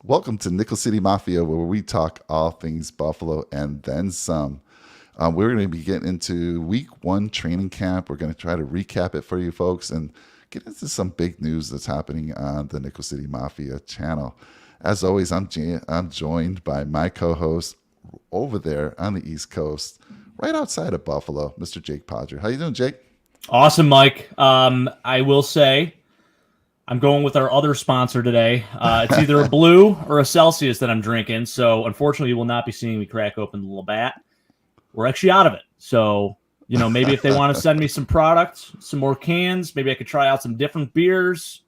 Welcome to Nickel City Mafia, where we talk all things Buffalo and then some. We're going to be getting into week 1 training camp. We're going to try to recap it for you folks and get into some big news that's happening on the Nickel City Mafia channel. As always, I'm joined by my co-host over there on the East Coast, right outside of Buffalo, Mr. Jake Podger. How you doing, Jake? Awesome, Mike. I will say I'm going with our other sponsor today. It's either a Blue or a Celsius that I'm drinking. So unfortunately, you will not be seeing me crack open the Labatt. We're actually out of it. So, maybe if they want to send me some products, some more cans, maybe I could try out some different beers.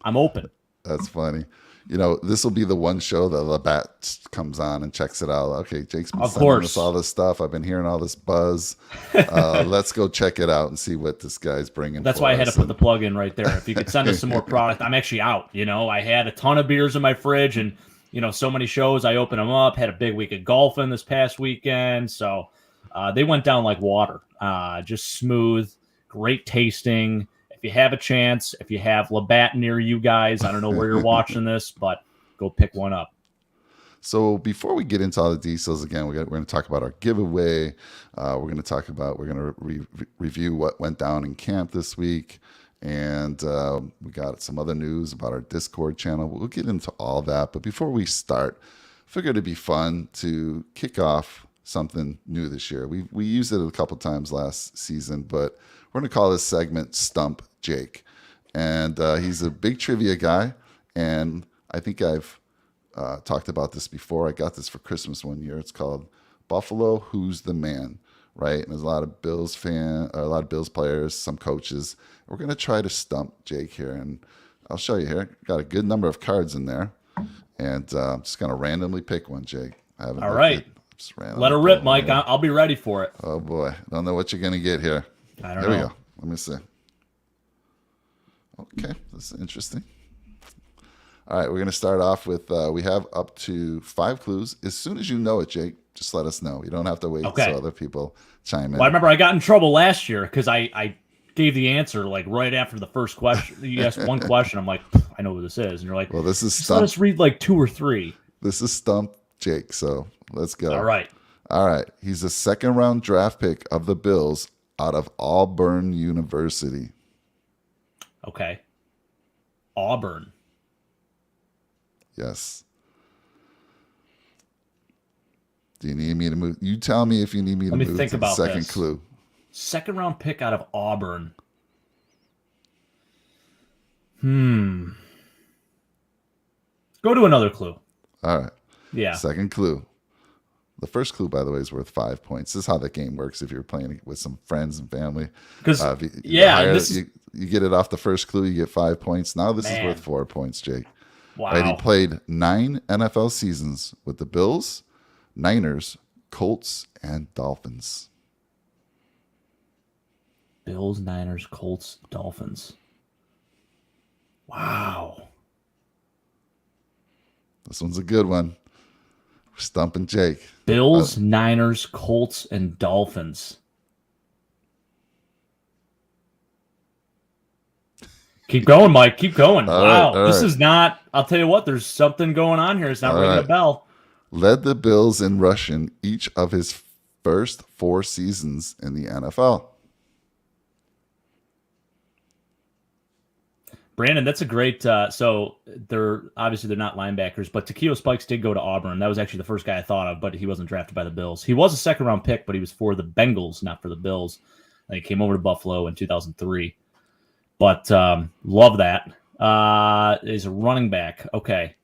I'm open. That's funny. This will be the one show that Labatt comes on and checks it out. Okay, Jake's been sending us all this stuff. I've been hearing all this buzz. Let's go check it out and see what this guy's bringing. That's why I had to put the plug in right there. If you could send us some more product, I'm actually out. I had a ton of beers in my fridge and, so many shows. I opened them up, had a big week of golfing this past weekend. So they went down like water. Just smooth, great tasting. If you have a chance, if you have Labatt near you guys, I don't know where you're watching this, but go pick one up. So before we get into all the details again, we're going to talk about our giveaway. We're going to review what went down in camp this week. And we got some other news about our Discord channel. We'll get into all that. But before we start, I figured it'd be fun to kick off something new this year. We used it a couple times last season, but we're going to call this segment Stump Jake. And he's a big trivia guy. And I think I've talked about this before. I got this for Christmas one year. It's called Buffalo Who's the Man, right? And there's a lot of Bills players, some coaches. We're going to try to stump Jake here. And I'll show you here. Got a good number of cards in there. And I'm just going to randomly pick one, Jake. All right. Let her rip, Mike. I'll be ready for it. Oh, boy. Don't know what you're going to get here. I don't know. There we go. Let me see. Okay. This is interesting. All right. We're going to start off with, we have up to 5 clues. As soon as you know it, Jake, just let us know. You don't have to wait so other people chime in. Well, I remember I got in trouble last year because I gave the answer like right after the first question. You asked one question. I'm like, I know who this is. And you're like, well, this is Stump. Let's read like 2 or 3. This is Stump Jake. So let's go. All right. He's a second-round draft pick of the Bills out of Auburn University. Okay. Auburn. Yes. Do you need me to move? You tell me if you need me to move to the second clue. Second round pick out of Auburn. Go to another clue. All right. Yeah. Second clue. The first clue, by the way, is worth 5 points. This is how the game works if you're playing with some friends and family. Because you get it off the first clue, you get 5 points. Now this is worth 4 points, Jake. Wow. Right, he played 9 NFL seasons with the Bills, Niners, Colts, and Dolphins. Bills, Niners, Colts, Dolphins. Wow. This one's a good one. We're stumping Jake. Bills, Niners, Colts, and Dolphins. Keep going, Mike. Keep going. Wow. This is not, I'll tell you what, there's something going on here. It's not ringing a bell. Led the Bills in rushing each of his first 4 seasons in the NFL. Brandon, that's a great. So they're not linebackers, but Takeo Spikes did go to Auburn. That was actually the first guy I thought of, but he wasn't drafted by the Bills. He was a second round pick, but he was for the Bengals, not for the Bills. And he came over to Buffalo in 2003. But love that. He's a running back. Okay.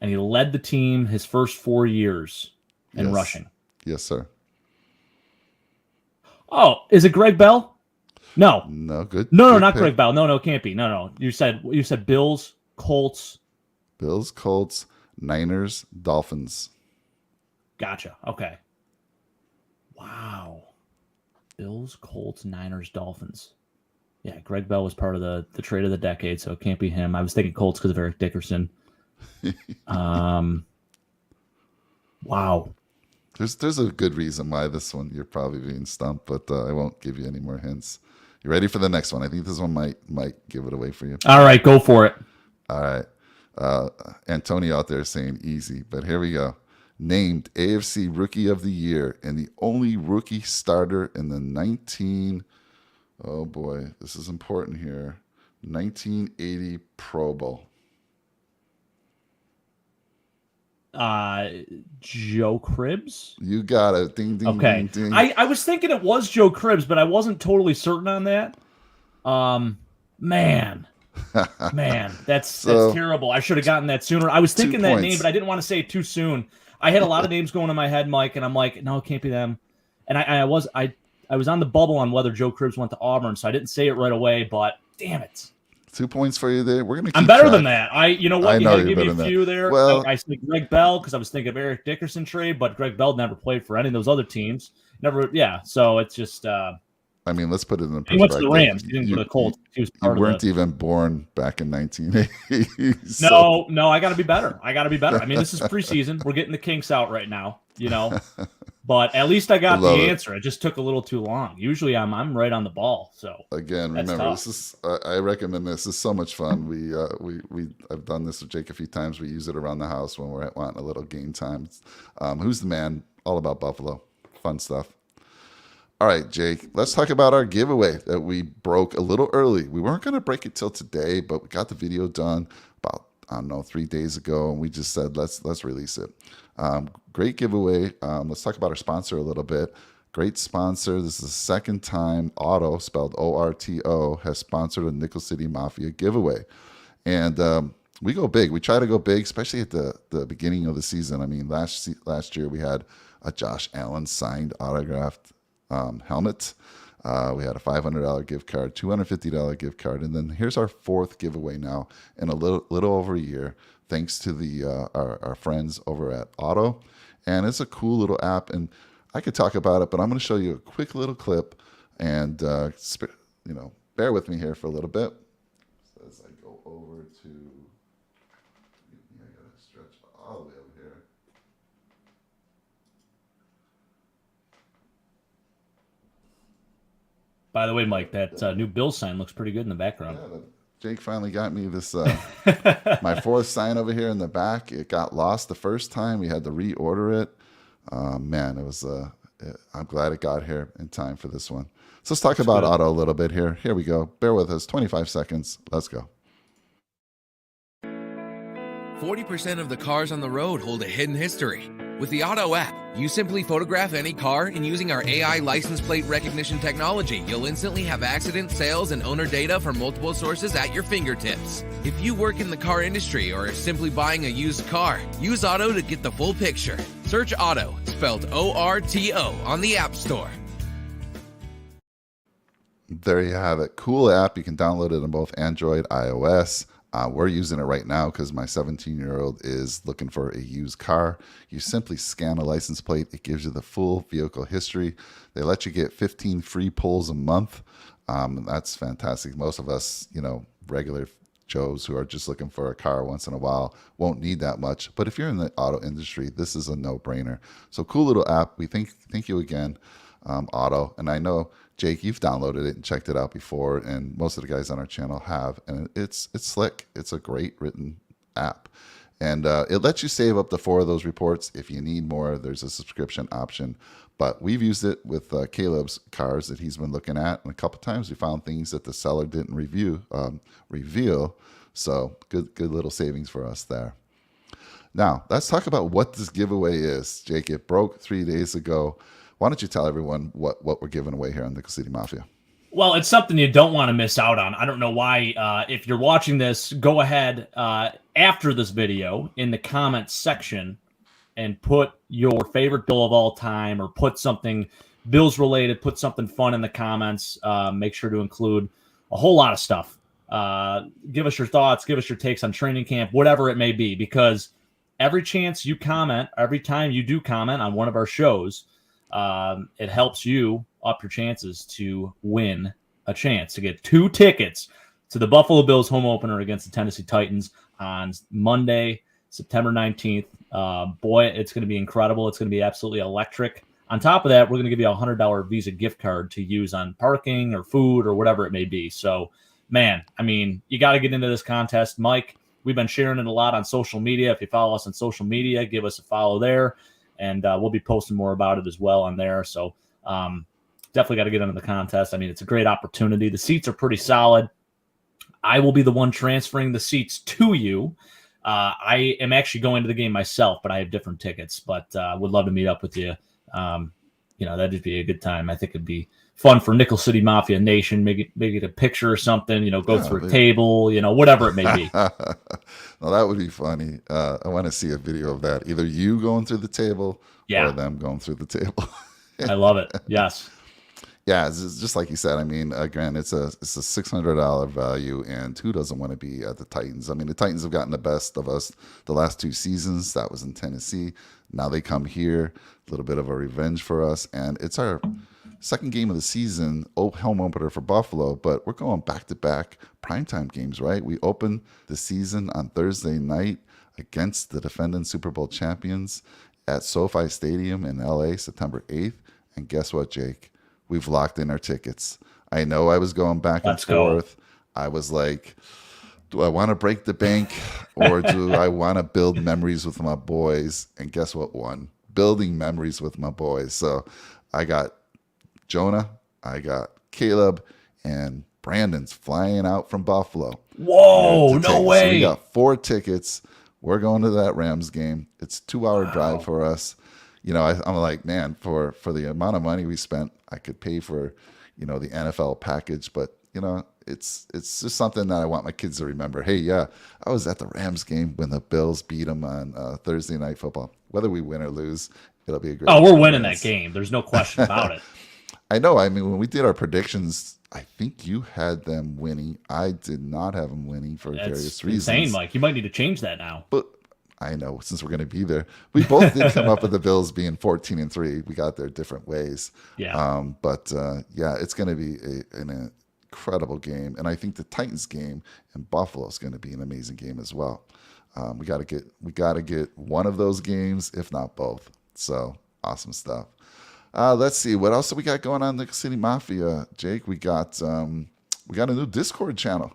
And he led the team his first 4 years in rushing. Yes, sir. Oh, is it Greg Bell? No. No, good. No, not Greg Bell. No, it can't be. No. You said Bills, Colts. Bills, Colts, Niners, Dolphins. Gotcha. Okay. Wow. Bills, Colts, Niners, Dolphins. Yeah, Greg Bell was part of the trade of the decade, so it can't be him. I was thinking Colts because of Eric Dickerson. Wow. There's a good reason why this one you're probably being stumped, but I won't give you any more hints. You ready for the next one? I think this one might give it away for you. All right, go for it. All right. Antonio out there saying easy, but here we go. Named AFC Rookie of the Year and the only rookie starter in the oh boy, this is important here, 1980 Pro Bowl. Joe Cribbs. You got it. Ding, ding, okay. ding, ding. I was thinking it was Joe Cribbs, but I wasn't totally certain on that. Man, that's terrible. I should have gotten that sooner. I was thinking that name, but I didn't want to say it too soon. I had a lot of names going in my head, Mike, and I'm like, no, it can't be them. And I was on the bubble on whether Joe Cribbs went to Auburn, so I didn't say it right away. But damn it, 2 points for you there. We're gonna. I'm better than that. You know what? I you know had to give me a few there. Well, I said Greg Bell because I was thinking of Eric Dickerson trade, but Greg Bell never played for any of those other teams. Never, yeah. So it's just. I mean, let's put it in perspective. He went to the Rams. He didn't go to the Colts. You weren't even born back in 1980. So. No, I got to be better. I mean, this is preseason. We're getting the kinks out right now, you know. But at least I got the answer. It just took a little too long. Usually, I'm right on the ball. So again, remember, this is I recommend this. It's so much fun. I've done this with Jake a few times. We use it around the house when we're wanting a little game time. Who's the man? All about Buffalo. Fun stuff. All right, Jake, let's talk about our giveaway that we broke a little early. We weren't going to break it till today, but we got the video done about, 3 days ago, and we just said, let's release it. Great giveaway. Let's talk about our sponsor a little bit. Great sponsor. This is the second time Auto, spelled O-R-T-O, has sponsored a Nickel City Mafia giveaway. And we go big. We try to go big, especially at the beginning of the season. I mean, last year we had a Josh Allen signed autographed helmet. We had a $500 gift card, $250 gift card, and then here's our fourth giveaway now in a little over a year, thanks to our friends over at Auto. And it's a cool little app, and I could talk about it, but I'm going to show you a quick little clip, and bear with me here for a little bit as I go over to. I gotta stretch all the way over here. By the way, Mike, that new Bills sign looks pretty good in the background. Yeah, Jake finally got me this, my fourth sign over here in the back. It got lost the first time. We had to reorder it. Man, it was, I'm glad it got here in time for this one. So let's talk about Auto a little bit here. Here we go. Bear with us. 25 seconds. Let's go. 40% of the cars on the road hold a hidden history. With the Auto app, you simply photograph any car, and using our AI license plate recognition technology, you'll instantly have accident, sales, and owner data from multiple sources at your fingertips. If you work in the car industry or are simply buying a used car, use Auto to get the full picture. Search Auto, spelled O-R-T-O, on the App Store. There you have it. Cool app. You can download it on both Android, iOS. We're using it right now because my 17-year-old is looking for a used car. You simply scan a license plate. It gives you the full vehicle history. They let you get 15 free pulls a month. That's fantastic. Most of us, regular Joes who are just looking for a car once in a while won't need that much. But if you're in the auto industry, this is a no-brainer. So cool little app. We thank you again, Auto. And I know, Jake, you've downloaded it and checked it out before, and most of the guys on our channel have, and it's slick. It's a great written app, and it lets you save up to 4 of those reports. If you need more, there's a subscription option, but we've used it with Caleb's cars that he's been looking at, and a couple times we found things that the seller didn't reveal, so good little savings for us there. Now, let's talk about what this giveaway is. Jake, it broke 3 days ago. Why don't you tell everyone what we're giving away here on Nickel City Mafia? Well, it's something you don't want to miss out on. I don't know why. If you're watching this, go ahead after this video in the comments section and put your favorite Bill of all time, or put something Bills related, put something fun in the comments. Make sure to include a whole lot of stuff. Give us your thoughts, give us your takes on training camp, whatever it may be, because every chance you comment, every time you do comment on one of our shows, it helps you up your chances to win a chance to get 2 tickets to the Buffalo Bills home opener against the Tennessee Titans on Monday, September 19th. Boy, it's going to be incredible. It's going to be absolutely electric. On top of that, we're going to give you a $100 Visa gift card to use on parking or food or whatever it may be. So, man, I mean, you got to get into this contest. Mike, we've been sharing it a lot on social media. If you follow us on social media, give us a follow there, and we'll be posting more about it as well on there. So definitely got to get into the contest. I mean, it's a great opportunity. The seats are pretty solid. I will be the one transferring the seats to you. I am actually going to the game myself, but I have different tickets. But would love to meet up with you. That'd be a good time. I think it'd be fun for Nickel City Mafia Nation. Maybe get a picture or something. Go through a table. Whatever it may be. Well, that would be funny. I want to see a video of that. Either you going through the table or them going through the table. I love it. Yes. Yeah, it's just like you said. I mean, again, it's a $600 value, and who doesn't want to be at the Titans? I mean, the Titans have gotten the best of us the last 2 seasons. That was in Tennessee. Now they come here, a little bit of a revenge for us, and it's our second game of the season, home opener for Buffalo, but we're going back-to-back primetime games, right? We open the season on Thursday night against the defending Super Bowl champions at SoFi Stadium in LA, September 8th, and guess what, Jake? We've locked in our tickets. I know I was going back and forth. I was like, do I want to break the bank or do I want to build memories with my boys? And guess what won? Building memories with my boys. So I got Jonah, I got Caleb, and Brandon's flying out from Buffalo. Whoa, no way. So we got 4 tickets. We're going to that Rams game. It's a 2-hour drive for us. I'm like, man, for the amount of money we spent, I could pay for, the NFL package. But, it's just something that I want my kids to remember. Hey, yeah, I was at the Rams game when the Bills beat them on Thursday Night Football. Whether we win or lose, it'll be a great experience. We're winning that game. There's no question about it. I know. I mean, when we did our predictions, I think you had them winning. I did not have them winning for various reasons. Insane, Mike. You might need to change that now. But I know, since we're going to be there. We both did come up with the Bills being 14-3. We got there different ways. Yeah. It's going to be an incredible game. And I think the Titans game in Buffalo is going to be an amazing game as well. We got to get one of those games, if not both. So awesome stuff. Let's see what else do we got going on. Nickel City Mafia, Jake. We got a new Discord channel,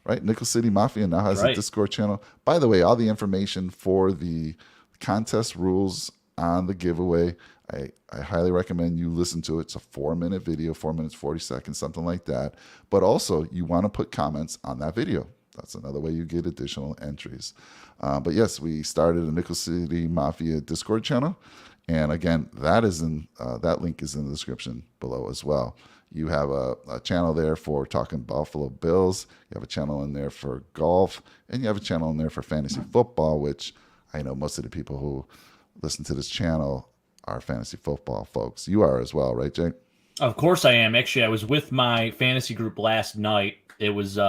right? Nickel City Mafia now has a Discord channel. By the way, all the information for the contest rules on the giveaway, I highly recommend you listen to it. It's a 4-minute video, 4 minutes 40 seconds, something like that. But also, you want to put comments on that video. That's another way you get additional entries. But yes, we started a Nickel City Mafia Discord channel. And again, that link is in the description below as well. You have a channel there for talking Buffalo Bills. You have a channel in there for golf. And you have a channel in there for fantasy football, which I know most of the people who listen to this channel are fantasy football folks. You are as well, right, Jake? Of course I am. Actually, I was with my fantasy group last night. It was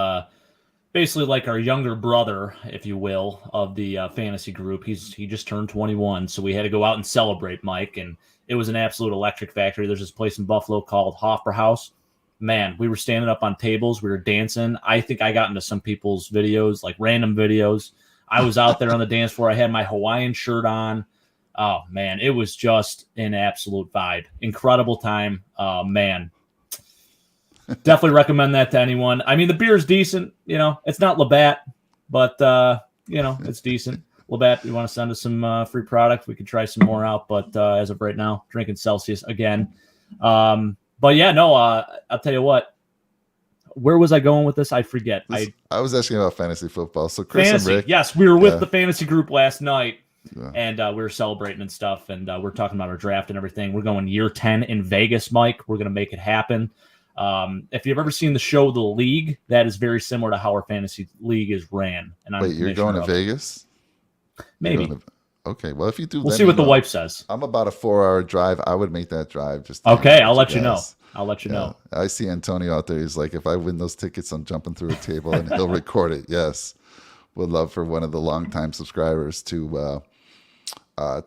basically like our younger brother, if you will, of the fantasy group. He just turned 21, so we had to go out and celebrate, Mike, and it was an absolute electric factory. There's this place in Buffalo called Hoffer House. Man, we were standing up on tables. We were dancing. I think I got into some people's videos, like random videos. I was out there on the dance floor. I had my Hawaiian shirt on. Oh, man, it was just an absolute vibe. Incredible time. Man. Definitely recommend that to anyone. I mean, the beer is decent. It's not Labatt, but, it's decent. Labatt, you want to send us some free product? We could try some more out. But as of right now, drinking Celsius again. I'll tell you what. Where was I going with this? I forget. I was asking about fantasy football. So Chris and Rick. Yes, we were with the fantasy group last night. Yeah. And we were celebrating and stuff. And we're talking about our draft and everything. We're going year 10 in Vegas, Mike. We're going to make it happen. If you've ever seen the show The League, that is very similar to how our fantasy league is ran. And wait, you're going to Vegas? Maybe. Okay. Well, if you do, we'll see what the wife says. I'm about a 4-hour drive. I would make that drive. I'll let you know. I'll let you know. I see Antonio out there. He's like, if I win those tickets, I'm jumping through a table, and he'll record it. Yes. Would love for one of the longtime subscribers to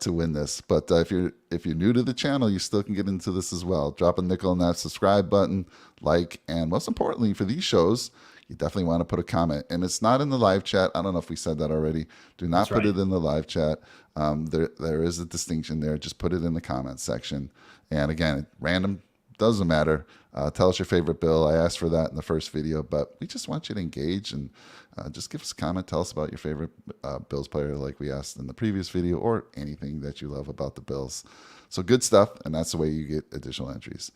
win this. But if you're new to the channel, you still can get into this as well. Drop a nickel on that subscribe button, like, and most importantly for these shows, you definitely want to put a comment. And it's not in the live chat. I don't know if we said that already. Do not put it in the live chat. There is a distinction there. Just put it in the comment section. And again, random doesn't matter. Tell us your favorite Bill. I asked for that in the first video, but we just want you to engage and just give us a comment. Tell us about your favorite Bills player like we asked in the previous video, or anything that you love about the Bills. So good stuff, and that's the way you get additional entries.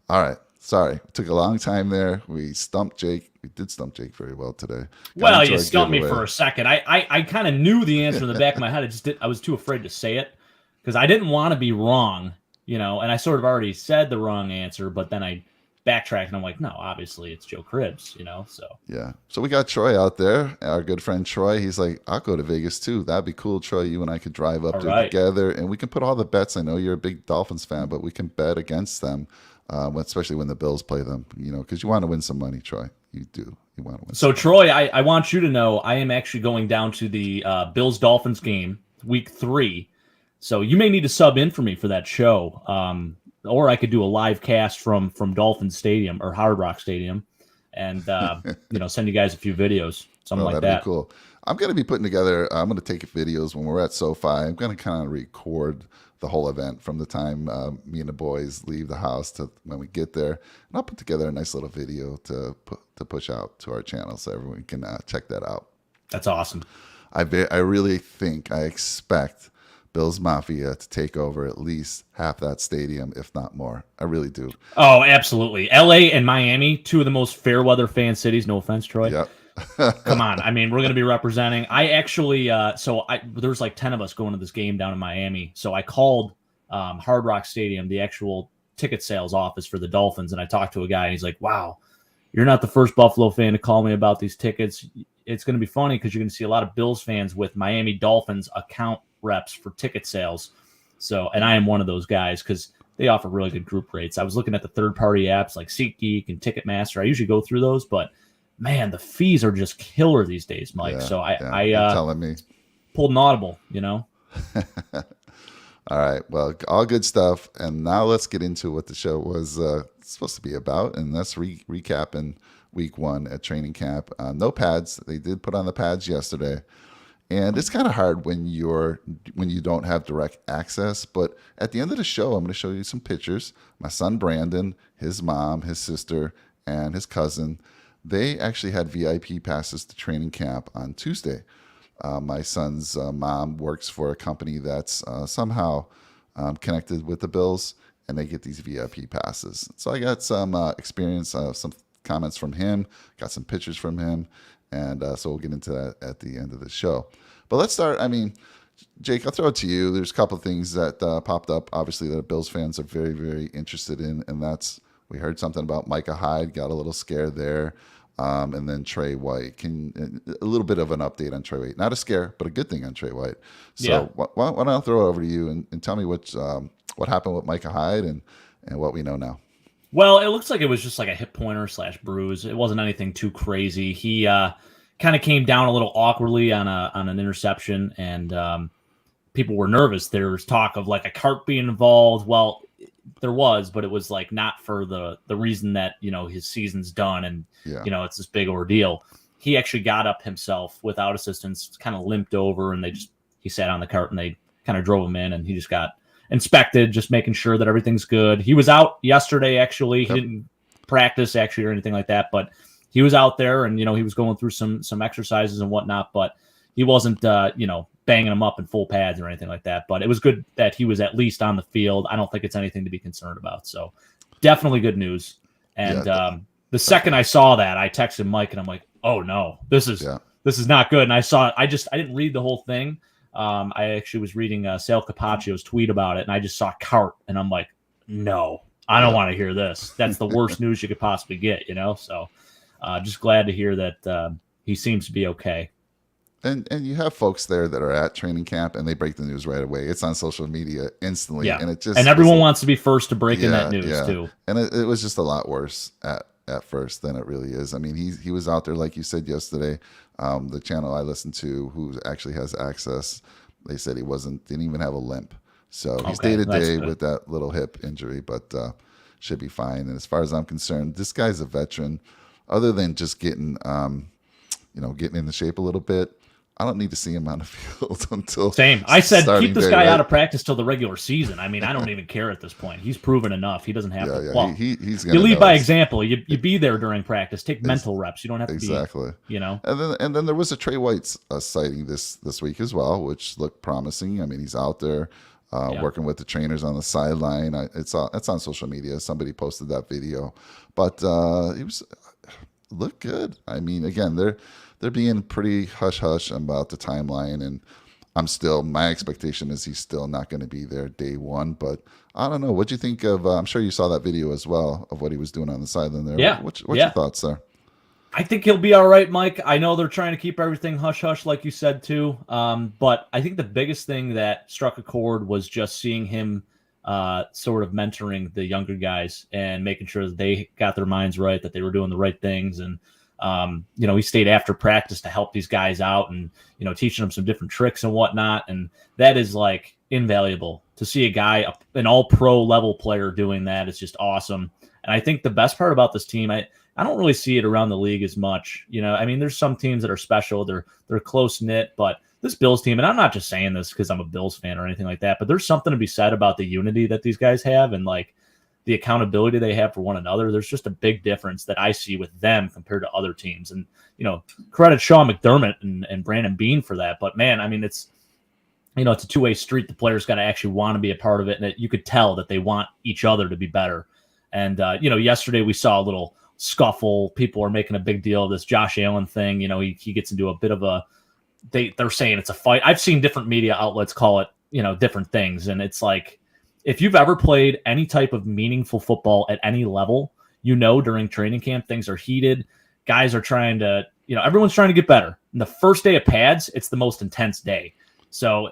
All right. Sorry, took a long time there. We stumped Jake. We did stump Jake very well today. Well, you stumped me for a second. I kind of knew the answer in the back of my head. I was too afraid to say it because I didn't want to be wrong, and I sort of already said the wrong answer, but then I backtracked and I'm like, no, obviously it's Joe Cribbs, so. Yeah. So we got Troy out there, our good friend Troy. He's like, I'll go to Vegas too. That'd be cool, Troy. You and I could drive up together and we can put all the bets. I know you're a big Dolphins fan, but we can bet against them. Especially when the Bills play them, because you want to win some money, Troy. You do. You want to win. So, Troy, I want you to know I am actually going down to the Bills-Dolphins game, week 3. So you may need to sub in for me for that show. Or I could do a live cast from Dolphin Stadium or Hard Rock Stadium and, send you guys a few videos, something like that. That'd be cool. I'm going to be putting together, I'm going to take videos when we're at SoFi. I'm going to kind of record the whole event from the time me and the boys leave the house to when we get there. And I'll put together a nice little video to push out to our channel so everyone can check that out. That's awesome. I really think, I expect Bills Mafia to take over at least half that stadium, if not more. I really do. Oh, absolutely. LA and Miami, two of the most fair weather fan cities. No offense, Troy. Yep. Come on. I mean, we're going to be representing. I actually, there's like 10 of us going to this game down in Miami. So I called Hard Rock Stadium, the actual ticket sales office for the Dolphins. And I talked to a guy and he's like, wow, you're not the first Buffalo fan to call me about these tickets. It's going to be funny because you're going to see a lot of Bills fans with Miami Dolphins account reps for ticket sales. So, and I am one of those guys because they offer really good group rates. I was looking at the third-party apps like SeatGeek and Ticketmaster. I usually go through those, but man, the fees are just killer these days, Mike. Yeah, so I you're telling me. Pulled an audible, All right. Well, all good stuff. And now let's get into what the show was supposed to be about. And that's recapping week 1 at training camp. No pads. They did put on the pads yesterday. And it's kind of hard when you don't have direct access. But at the end of the show, I'm going to show you some pictures. My son Brandon, his mom, his sister, and his cousin, they actually had VIP passes to training camp on Tuesday. My son's mom works for a company that's somehow connected with the Bills, and they get these VIP passes. So I got some experience, some comments from him, got some pictures from him, and so we'll get into that at the end of the show. But let's start. I mean, Jake, I'll throw it to you. There's a couple of things that popped up, obviously, that Bills fans are very, very interested in, and that's we heard something about Micah Hyde, got a little scared there. And then Trey White. A little bit of an update on Trey White. Not a scare, but a good thing on Trey White. So why don't I throw it over to you and tell me what happened with Micah Hyde and what we know now. Well, it looks like it was just like a hip pointer / bruise. It wasn't anything too crazy. He kind of came down a little awkwardly on an interception, and people were nervous. There was talk of like a cart being involved. Well, there was, but it was like not for the reason that, his season's done and, it's this big ordeal. He actually got up himself without assistance, kind of limped over, and he sat on the cart and they kind of drove him in, and he just got inspected, just making sure that everything's good. He was out yesterday, actually. He didn't practice actually or anything like that, but he was out there and, he was going through some exercises and whatnot, but he wasn't, banging him up in full pads or anything like that. But it was good that he was at least on the field. I don't think it's anything to be concerned about. So definitely good news. And the second I saw that, I texted Mike and I'm like, oh no, this is not good. And I didn't read the whole thing. I actually was reading Sal Capaccio's tweet about it, and I just saw cart and I'm like, no, I don't want to hear this. That's the worst news you could possibly get, So just glad to hear that he seems to be okay. And you have folks there that are at training camp and they break the news right away. It's on social media instantly. Yeah. And everyone wants to be first to break in that news too. And it was just a lot worse at first than it really is. I mean, he was out there, like you said yesterday, the channel I listened to who actually has access, they said he didn't even have a limp. So he's day to day with that little hip injury, but should be fine. And as far as I'm concerned, this guy's a veteran. Other than just getting in the shape a little bit, I don't need to see him on the field until Same. I said starting keep this day, guy right? out of practice till the regular season. I mean, I don't even care at this point. He's proven enough. He doesn't have to. Well, He's you gonna lead know by it's- example. You be there during practice. Take mental reps. You don't have to exactly. be. You know. And then there was a Trey White sighting this week as well, which looked promising. I mean, he's out there working with the trainers on the sideline. It's on social media. Somebody posted that video, but he looked good. I mean, again, they're being pretty hush hush about the timeline, and my expectation is he's still not going to be there day one. But I don't know. What'd you think of? I'm sure you saw that video as well of what he was doing on the sideline there. Yeah. What's your thoughts there? I think he'll be all right, Mike. I know they're trying to keep everything hush hush, like you said too. But I think the biggest thing that struck a chord was just seeing him sort of mentoring the younger guys and making sure that they got their minds right, that they were doing the right things. And he stayed after practice to help these guys out and, teaching them some different tricks and whatnot. And that is like invaluable to see a guy, an all pro level player doing that. It's just awesome. And I think the best part about this team, I don't really see it around the league as much. I mean, there's some teams that are special. They're close knit, but this Bills team, and I'm not just saying this because I'm a Bills fan or anything like that, but there's something to be said about the unity that these guys have and like the accountability they have for one another. There's just a big difference that I see with them compared to other teams. And, credit Sean McDermott and Brandon Beane for that. But man, I mean, it's a two-way street. The players got to actually want to be a part of it. And you could tell that they want each other to be better. And, yesterday we saw a little scuffle. People are making a big deal of this Josh Allen thing. He gets into a bit of they're saying it's a fight. I've seen different media outlets call it, different things. And it's like, if you've ever played any type of meaningful football at any level, during training camp, things are heated. Guys are trying to, everyone's trying to get better. And the first day of pads, it's the most intense day. So,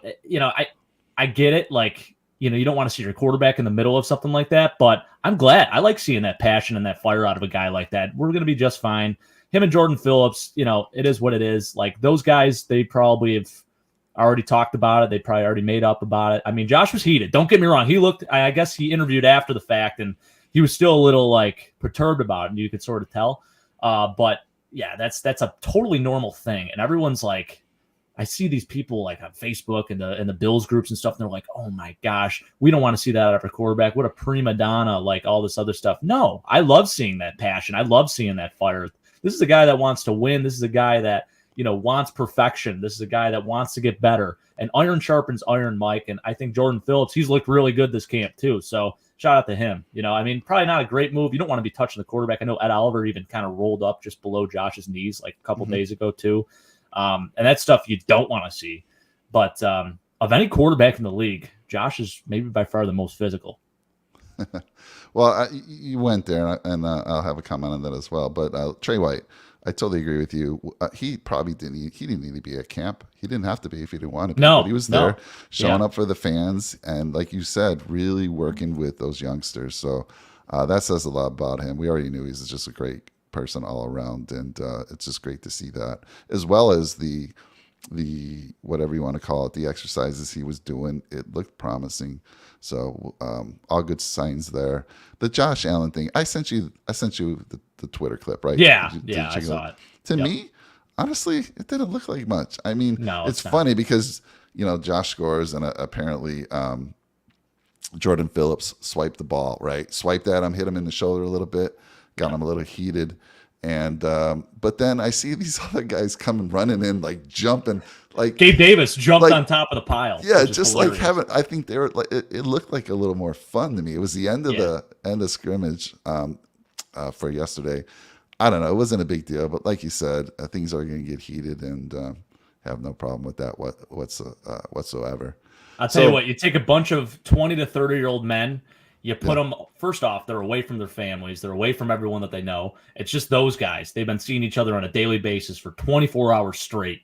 I get it. Like, you don't want to see your quarterback in the middle of something like that, but I'm glad. I like seeing that passion and that fire out of a guy like that. We're going to be just fine. Him and Jordan Phillips, it is what it is. Like those guys, they probably have already talked about it. They probably already made up about it. I mean, Josh was heated. Don't get me wrong. I guess he interviewed after the fact and he was still a little like perturbed about it, and you could sort of tell. But yeah, that's a totally normal thing. And everyone's like, I see these people like on Facebook and the Bills groups and stuff, and they're like, oh my gosh, we don't want to see that out of a quarterback. What a prima donna, like all this other stuff. No, I love seeing that passion. I love seeing that fire. This is a guy that wants to win. This is a guy that, wants perfection. This is a guy that wants to get better. And iron sharpens iron, Mike. And I think Jordan Phillips, he's looked really good this camp too. So shout out to him. I mean, probably not a great move. You don't want to be touching the quarterback. I know Ed Oliver even kind of rolled up just below Josh's knees like a couple days ago too. And that's stuff you don't want to see. But of any quarterback in the league, Josh is maybe by far the most physical. Well, you went there, and I'll have a comment on that as well. But Trey White, I totally agree with you. He probably didn't need to be at camp. He didn't have to be if he didn't want to be. No, but he was no. there showing up for the fans. And like you said, really working with those youngsters. So that says a lot about him. We already knew he's just a great person all around. And it's just great to see that, as well as the whatever you want to call it, the exercises he was doing. It looked promising. So all good signs there. The Josh Allen thing, I sent you the Twitter clip, right? Yeah, Did you I saw it. To me, honestly, it didn't look like much. I mean, No, it's it's not. funny because Josh scores and apparently Jordan Phillips swiped the ball, right? Swiped at him, hit him in the shoulder a little bit, got him a little heated. And but then I see these other guys coming running in, like jumping, like Gabe Davis jumped like- on top of the pile. yeah, which is just hilarious. like having. I think they were like it looked like a little more fun to me. It was the end of the end of scrimmage for yesterday. I don't know. It wasn't a big deal, but like you said, things are going to get heated, and have no problem with that whatsoever. I'll tell you what, you take a bunch of 20 to 30-year-old men, you put them, first off, they're away from their families. They're away from everyone that they know. It's just those guys. They've been seeing each other on a daily basis for 24 hours straight.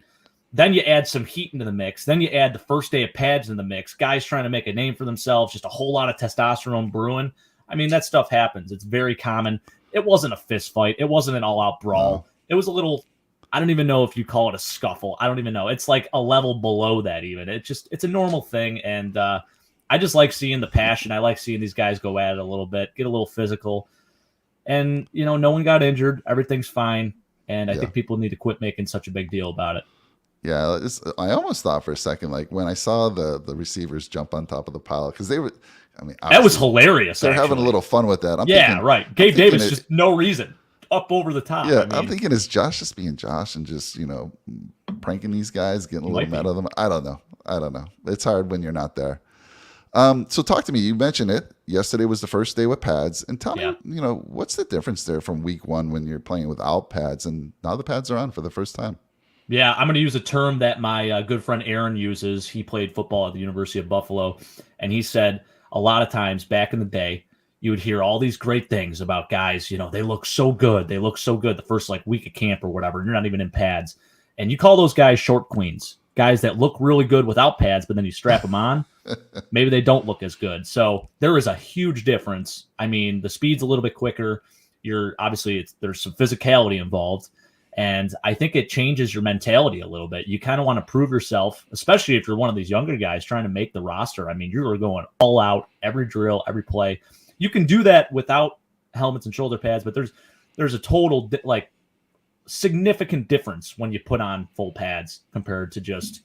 Then you add some heat into the mix. Then you add the first day of pads in the mix. Guys trying to make a name for themselves, just a whole lot of testosterone brewing. I mean, that stuff happens. It's very common. It wasn't a fist fight. It wasn't an all-out brawl. No. It was a little, I don't even know if you call it a scuffle. I don't even know. It's like a level below that even. It's a normal thing, and I just like seeing the passion. I like seeing these guys go at it a little bit, get a little physical. And, no one got injured. Everything's fine. And I think people need to quit making such a big deal about it. Yeah, I almost thought for a second, like when I saw the receivers jump on top of the pile, because they were, I mean, That was obviously hilarious. they're having a Actually. little fun with that. Yeah, right. I'm Gabe thinking Davis just no reason up over the top. yeah, I I'm mean, thinking is Josh just being Josh and just pranking these guys, getting a he little might mad be. at them. I don't know. It's hard when you're not there. So talk to me. You mentioned it. Yesterday was the first day with pads, and tell Yeah. me, what's the difference there from week one when you're playing without pads, and now the pads are on for the first time. Yeah, I'm going to use a term that my good friend Aaron uses. He played football at the University of Buffalo, and he said a lot of times back in the day, you would hear all these great things about guys. They look so good. They look so good the first week of camp or whatever. You're not even in pads, and you call those guys short queens, guys that look really good without pads, but then you strap them on. Maybe they don't look as good. So there is a huge difference. I mean, the speed's a little bit quicker. There's some physicality involved. And I think it changes your mentality a little bit. You kind of want to prove yourself, especially if you're one of these younger guys trying to make the roster. I mean, you're going all out, every drill, every play. You can do that without helmets and shoulder pads, but there's a total significant difference when you put on full pads compared to just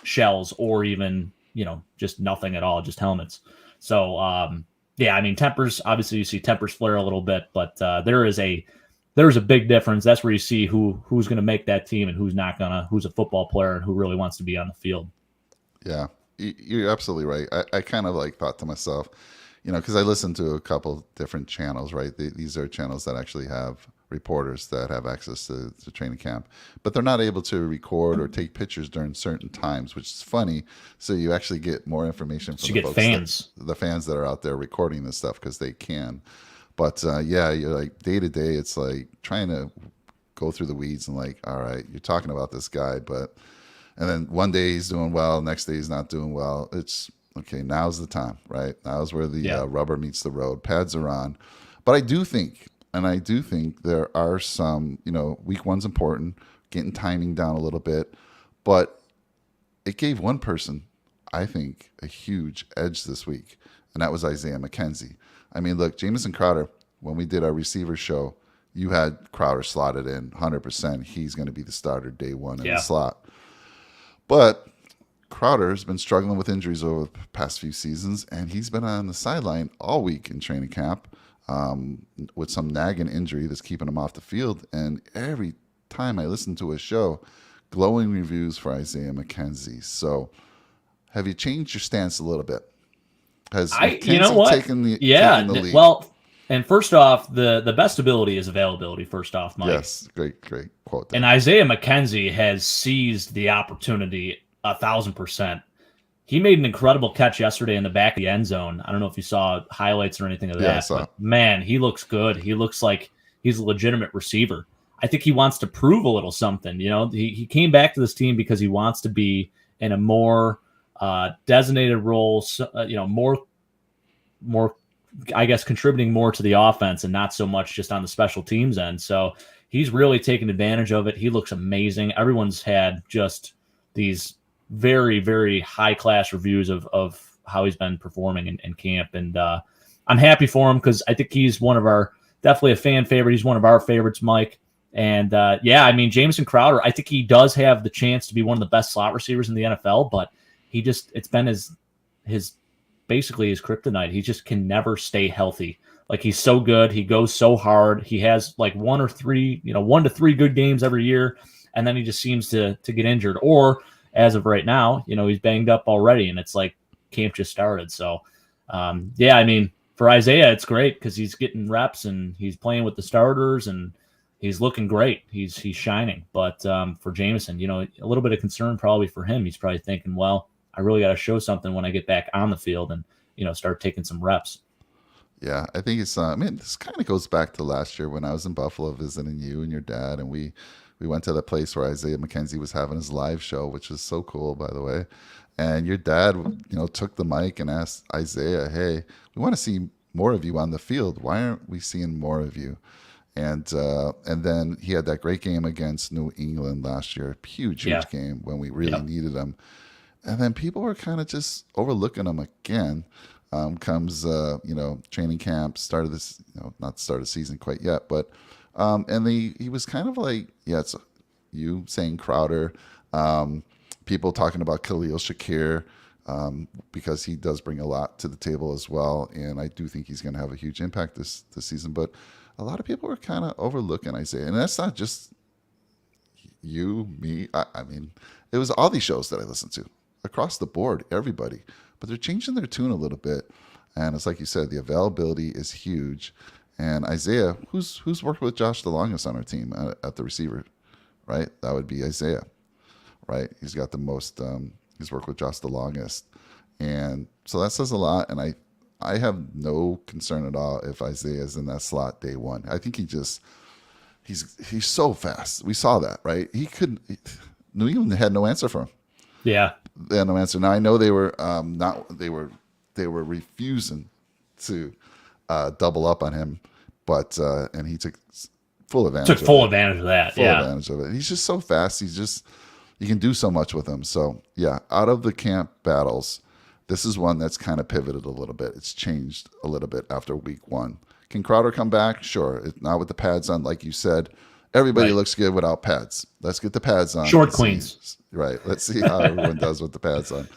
shells or even just nothing at all, just helmets. So yeah, I mean, tempers, obviously you see tempers flare a little bit, but there's a big difference. That's where you see who's going to make that team and who's not gonna, who's a football player and who really wants to be on the field. Yeah, you're absolutely right. I kind of thought to myself, because I listened to a couple different channels, right? These are channels that actually have reporters that have access to training camp, but they're not able to record or take pictures during certain times, which is funny. So you actually get more information from the folks the fans that are out there recording this stuff because they can. But yeah, you're day to day, it's trying to go through the weeds and all right, you're talking about this guy, and then one day he's doing well, next day he's not doing well. It's okay. Now's the time, right? Now's where the rubber meets the road. Pads are on, but I do think there are some, week one's important, getting timing down a little bit, but it gave one person, I think, a huge edge this week, and that was Isaiah Mckenzie. I mean, look, Jamison Crowder, when we did our receiver show, you had Crowder slotted in 100%. He's going to be the starter day one in the slot. But Crowder has been struggling with injuries over the past few seasons, and he's been on the sideline all week in training camp with some nagging injury that's keeping him off the field. And every time I listen to a show, glowing reviews for Isaiah Mckenzie. So have you changed your stance a little bit? Has Mckenzie taken the lead? Well, and first off, the best ability is availability. First off, Mike. Yes, great quote there. And Isaiah Mckenzie has seized the opportunity 1,000%. He made an incredible catch yesterday in the back of the end zone. I don't know if you saw highlights or anything of that, but man, he looks good. He looks like he's a legitimate receiver. I think he wants to prove a little something. He came back to this team because he wants to be in a more designated role, more, I guess, contributing more to the offense and not so much just on the special teams end. So he's really taken advantage of it. He looks amazing. Everyone's had just these very, very high class reviews of how he's been performing in camp. And I'm happy for him because I think he's definitely a fan favorite. He's one of our favorites, Mike. And yeah, I mean, Jamison Crowder, I think he does have the chance to be one of the best slot receivers in the NFL, but it's been his basically his kryptonite. He just can never stay healthy. He's so good. He goes so hard. He has 1 to 3 good games every year. And then he just seems to get injured, or as of right now, he's banged up already and it's camp just started. So yeah, I mean, for Isaiah, it's great because he's getting reps and he's playing with the starters and he's looking great. He's shining. But for Jamison, a little bit of concern probably for him. He's probably thinking, well, I really got to show something when I get back on the field and, start taking some reps. Yeah, I think it's, this kind of goes back to last year when I was in Buffalo visiting you and your dad, and we went to the place where Isaiah Mckenzie was having his live show, which was so cool, by the way. And your dad, took the mic and asked Isaiah, hey, we want to see more of you on the field. Why aren't we seeing more of you? And then he had that great game against New England last year, huge game when we really needed him. And then people were kind of just overlooking him again. Comes training camp, started this, not started the season quite yet, but and he was kind of it's you saying Crowder, people talking about Khalil Shakir, because he does bring a lot to the table as well, and I do think he's going to have a huge impact this season. But a lot of people are kind of overlooking Isaiah, and that's not just you, me. I mean, it was all these shows that I listened to across the board, everybody. But they're changing their tune a little bit, and it's like you said, the availability is huge. And Isaiah, who's worked with Josh the longest on our team at the receiver, right? That would be Isaiah, right? He's got the most. He's worked with Josh the longest, and so that says a lot. And I have no concern at all if Isaiah is in that slot day one. I think he's so fast. We saw that, right? New England had no answer for him. Yeah, they had no answer. Now I know they were they were refusing to double up on him, but and he took full advantage. Advantage of that. Advantage of it. He's just so fast. You can do so much with him. So yeah, out of the camp battles, this is one that's kind of pivoted a little bit. It's changed a little bit after week one. Can Crowder come back? Sure. Not with the pads on, like you said. Everybody looks good without pads. Let's get the pads on. Short queens. Right. Let's see how everyone does with the pads on.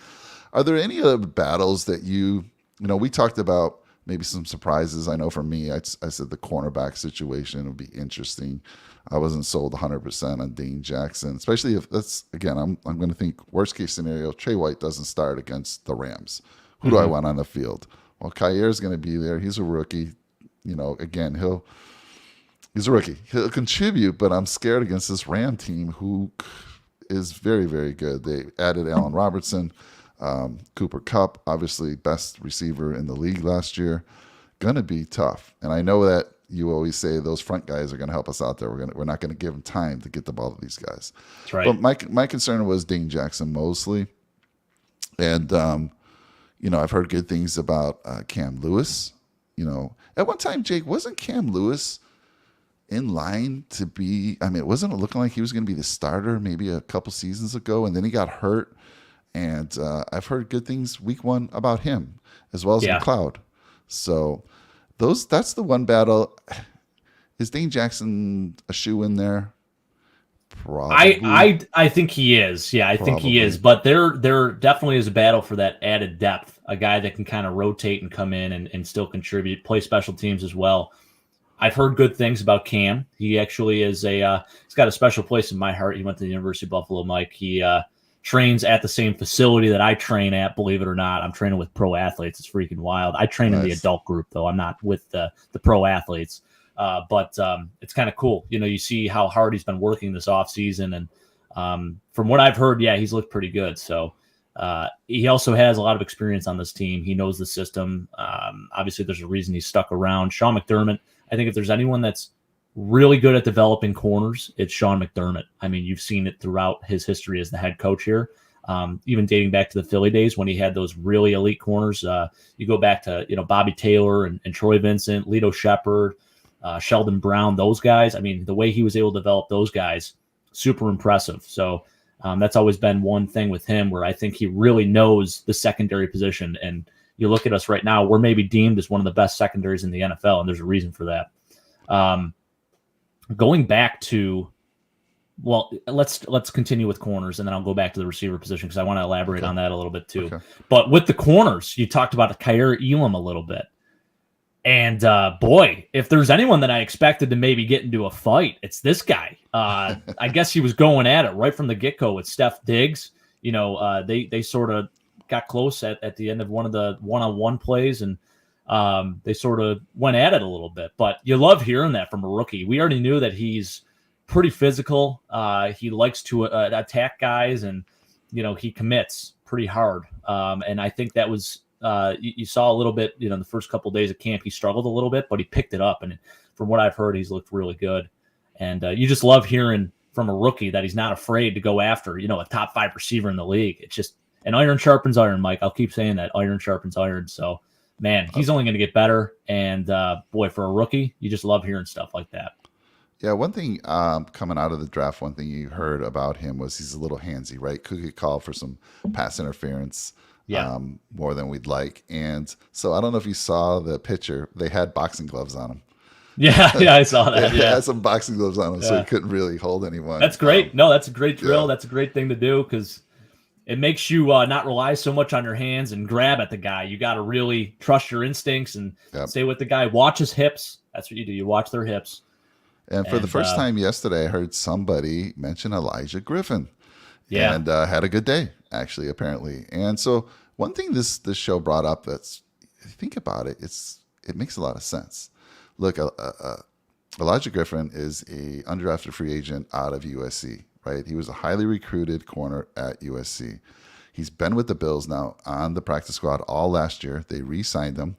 Are there any other battles that we talked about maybe some surprises? I know for me, I said the cornerback situation would be interesting. I wasn't sold 100% on Dane Jackson, especially if that's, again, I'm going to think worst case scenario, Trey White doesn't start against the Rams. Who do I want on the field? Well, Khair's going to be there. He's a rookie. Again, he's a rookie. He'll contribute, but I'm scared against this Ram team who is very, very good. They added Allen Robertson, Cooper Kupp, obviously best receiver in the league last year. Going to be tough. And I know that you always say those front guys are going to help us out there. We're not going to give them time to get the ball to these guys. That's right. But my concern was Dane Jackson mostly. And, I've heard good things about Cam Lewis. At one time, Jake, wasn't Cam Lewis in line to be, wasn't it looking like he was going to be the starter maybe a couple seasons ago, and then he got hurt. And I've heard good things week one about him as well as McLeod. So that's the one battle. Is Dane Jackson a shoe in there? Probably. I think he is. Yeah, I think he is. But there definitely is a battle for that added depth. A guy that can kind of rotate and come in and still contribute, play special teams as well. I've heard good things about Cam. He actually is he's got a special place in my heart. He went to the University of Buffalo, Mike. He trains at the same facility that I train at, believe it or not. I'm training with pro athletes. It's freaking wild. I train in the adult group, though. I'm not with the pro athletes. But it's kind of cool. You see how hard he's been working this offseason. And from what I've heard, he's looked pretty good. So he also has a lot of experience on this team. He knows the system. Obviously, there's a reason he's stuck around. Sean McDermott, I think if there's anyone that's really good at developing corners, it's Sean McDermott. You've seen it throughout his history as the head coach here, even dating back to the Philly days when he had those really elite corners. You go back to Bobby Taylor and Troy Vincent, Lito Shepherd, Sheldon Brown, those guys. The way he was able to develop those guys, super impressive. So that's always been one thing with him where I think he really knows the secondary position. And you look at us right now, we're maybe deemed as one of the best secondaries in the NFL, and there's a reason for that. Going back to, let's continue with corners, and then I'll go back to the receiver position because I want to elaborate on that a little bit too. Okay. But with the corners, you talked about Khair Elam a little bit. And boy, if there's anyone that I expected to maybe get into a fight, it's this guy. I guess he was going at it right from the get-go with Steph Diggs. They sort of got close at the end of one of the one-on-one plays, and they sort of went at it a little bit. But you love hearing that from a rookie. We already knew that he's pretty physical. He likes to attack guys, and he commits pretty hard. And I think that was. You saw a little bit, the first couple of days of camp, he struggled a little bit, but he picked it up. And from what I've heard, he's looked really good. And you just love hearing from a rookie that he's not afraid to go after, a top 5 receiver in the league. It's just an iron sharpens iron, Mike. I'll keep saying that, iron sharpens iron. So, man, he's only going to get better. And boy, for a rookie, you just love hearing stuff like that. Yeah, one thing coming out of the draft, one thing you heard about him was he's a little handsy, right? Could get called for some pass interference. More than we'd like. And so I don't know if you saw the picture. They had boxing gloves on him. Yeah, yeah, I saw that. He Yeah, had some boxing gloves on him, so yeah. he couldn't really hold anyone. That's great. No, that's a great drill. Yeah. That's a great thing to do because it makes you not rely so much on your hands and grab at the guy. You got to really trust your instincts and Yep. stay with the guy. Watch his hips. That's what you do. You watch their hips. And for the first time yesterday, I heard somebody mention Elijah Griffin. Yeah. And had a good day, actually, apparently. And so one thing this show brought up that's, if you think about it, it makes a lot of sense. Look, Elijah Griffin is a undrafted free agent out of USC, right? He was a highly recruited corner at USC. He's been with the Bills now on the practice squad all last year. They re-signed him.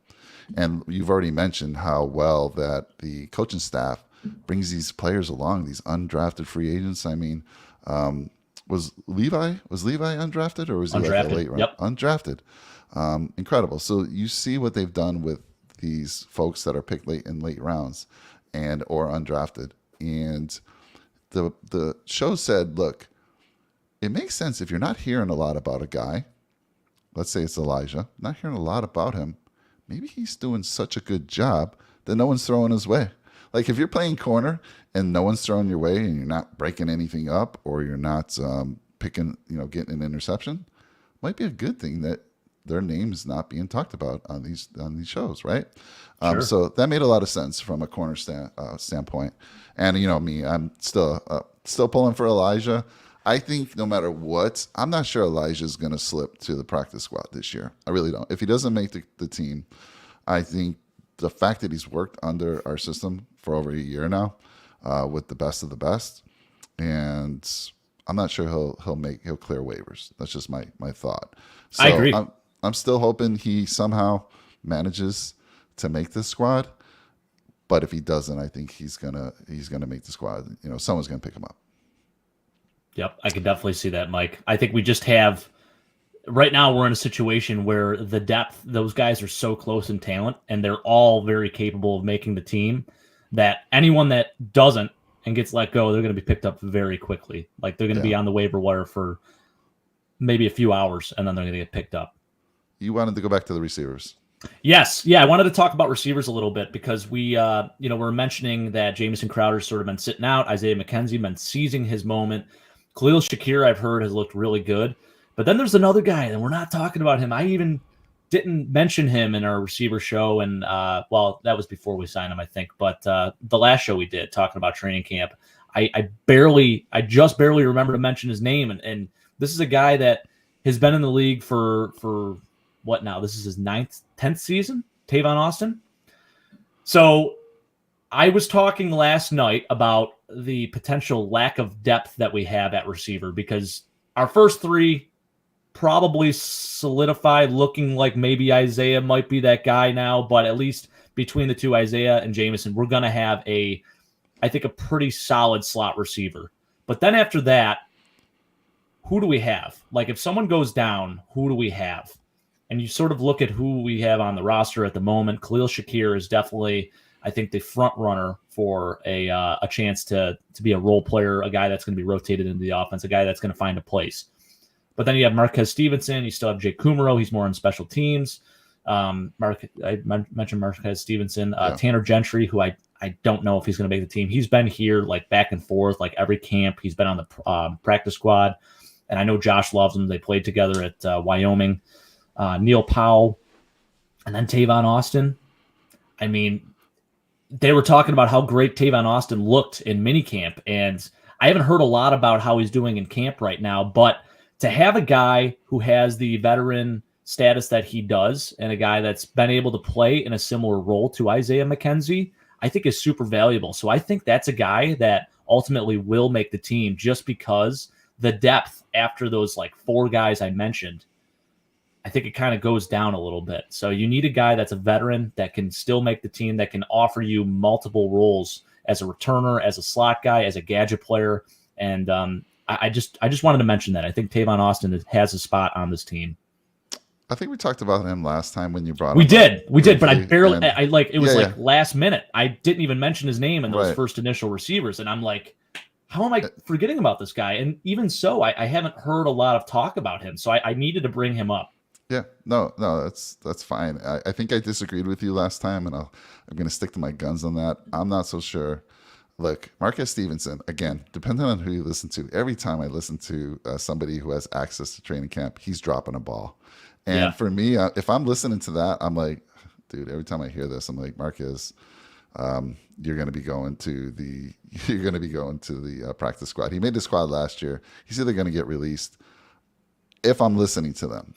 And you've already mentioned how well that the coaching staff brings these players along, these undrafted free agents. I mean, was Levi undrafted, or was he like a late round? Yep. Undrafted. Incredible. So you see what they've done with these folks that are picked late in late rounds and or undrafted. And the show said, look, it makes sense if you're not hearing a lot about a guy, let's say it's Elijah, not hearing a lot about him, maybe he's doing such a good job that no one's throwing his way. Like if you're playing corner and no one's throwing your way and you're not breaking anything up or you're not getting an interception, might be a good thing that their name's not being talked about on these shows, right? Sure. So that made a lot of sense from a corner standpoint. And you know me, I'm still pulling for Elijah. I think no matter what, I'm not sure Elijah's going to slip to the practice squad this year. I really don't. If he doesn't make the team, I think the fact that he's worked under our system for over a year now with the best of the best, and I'm not sure he'll clear waivers. That's just my thought. So I agree. I'm still hoping he somehow manages to make this squad, but if he doesn't, I think he's gonna make the squad. You know, someone's gonna pick him up. Yep, I could definitely see that, Mike. I think we just have right now we're in a situation where the depth, those guys are so close in talent, and they're all very capable of making the team that anyone that doesn't and gets let go, they're going to be picked up very quickly. Like they're going to be on the waiver wire for maybe a few hours, and then they're going to get picked up. You wanted to go back to the receivers. Yes. Yeah. I wanted to talk about receivers a little bit because we, we're mentioning that Jamison Crowder's sort of been sitting out. Isaiah McKenzie been seizing his moment. Khalil Shakir, I've heard, has looked really good. But then there's another guy, and we're not talking about him. I even didn't mention him in our receiver show. And, that was before we signed him, I think. But the last show we did, talking about training camp, I just barely remember to mention his name. And this is a guy that has been in the league for what now? This is his 10th season, Tavon Austin. So I was talking last night about the potential lack of depth that we have at receiver because our first three probably solidified, looking like maybe Isaiah might be that guy now, but at least between the two, Isaiah and Jamison, we're going to have I think a pretty solid slot receiver. But then after that, who do we have? Like if someone goes down, who do we have? And you sort of look at who we have on the roster at the moment. Khalil Shakir is definitely, I think, the front runner for a chance to be a role player, a guy that's going to be rotated into the offense, a guy that's going to find a place. But then you have Marquez Stevenson. You still have Jake Kumaro. He's more on special teams. I mentioned Marquez Stevenson. Tanner Gentry, who I don't know if he's going to make the team. He's been here like back and forth, like every camp. He's been on the practice squad. And I know Josh loves him. They played together at Wyoming. Neil Powell, and then Tavon Austin. I mean, they were talking about how great Tavon Austin looked in minicamp, and I haven't heard a lot about how he's doing in camp right now, but to have a guy who has the veteran status that he does and a guy that's been able to play in a similar role to Isaiah McKenzie, I think is super valuable. So I think that's a guy that ultimately will make the team just because the depth after those like four guys I mentioned, I think it kind of goes down a little bit. So you need a guy that's a veteran that can still make the team, that can offer you multiple roles as a returner, as a slot guy, as a gadget player. And I just wanted to mention that. I think Tavon Austin has a spot on this team. I think we talked about him last time when you brought him. We did, but I barely. And, it was last minute. I didn't even mention his name in those first initial receivers, and I'm like, how am I forgetting about this guy? And even so, I haven't heard a lot of talk about him, so I needed to bring him up. Yeah, no, that's fine. I think I disagreed with you last time, and I'm going to stick to my guns on that. I'm not so sure. Look, Marquez Stevenson, again, depending on who you listen to, every time I listen to somebody who has access to training camp, he's dropping a ball. And for me, if I'm listening to that, I'm like, dude, every time I hear this, I'm like, Marquez, you're going to be going to the practice squad. He made the squad last year. He's either going to get released if I'm listening to them.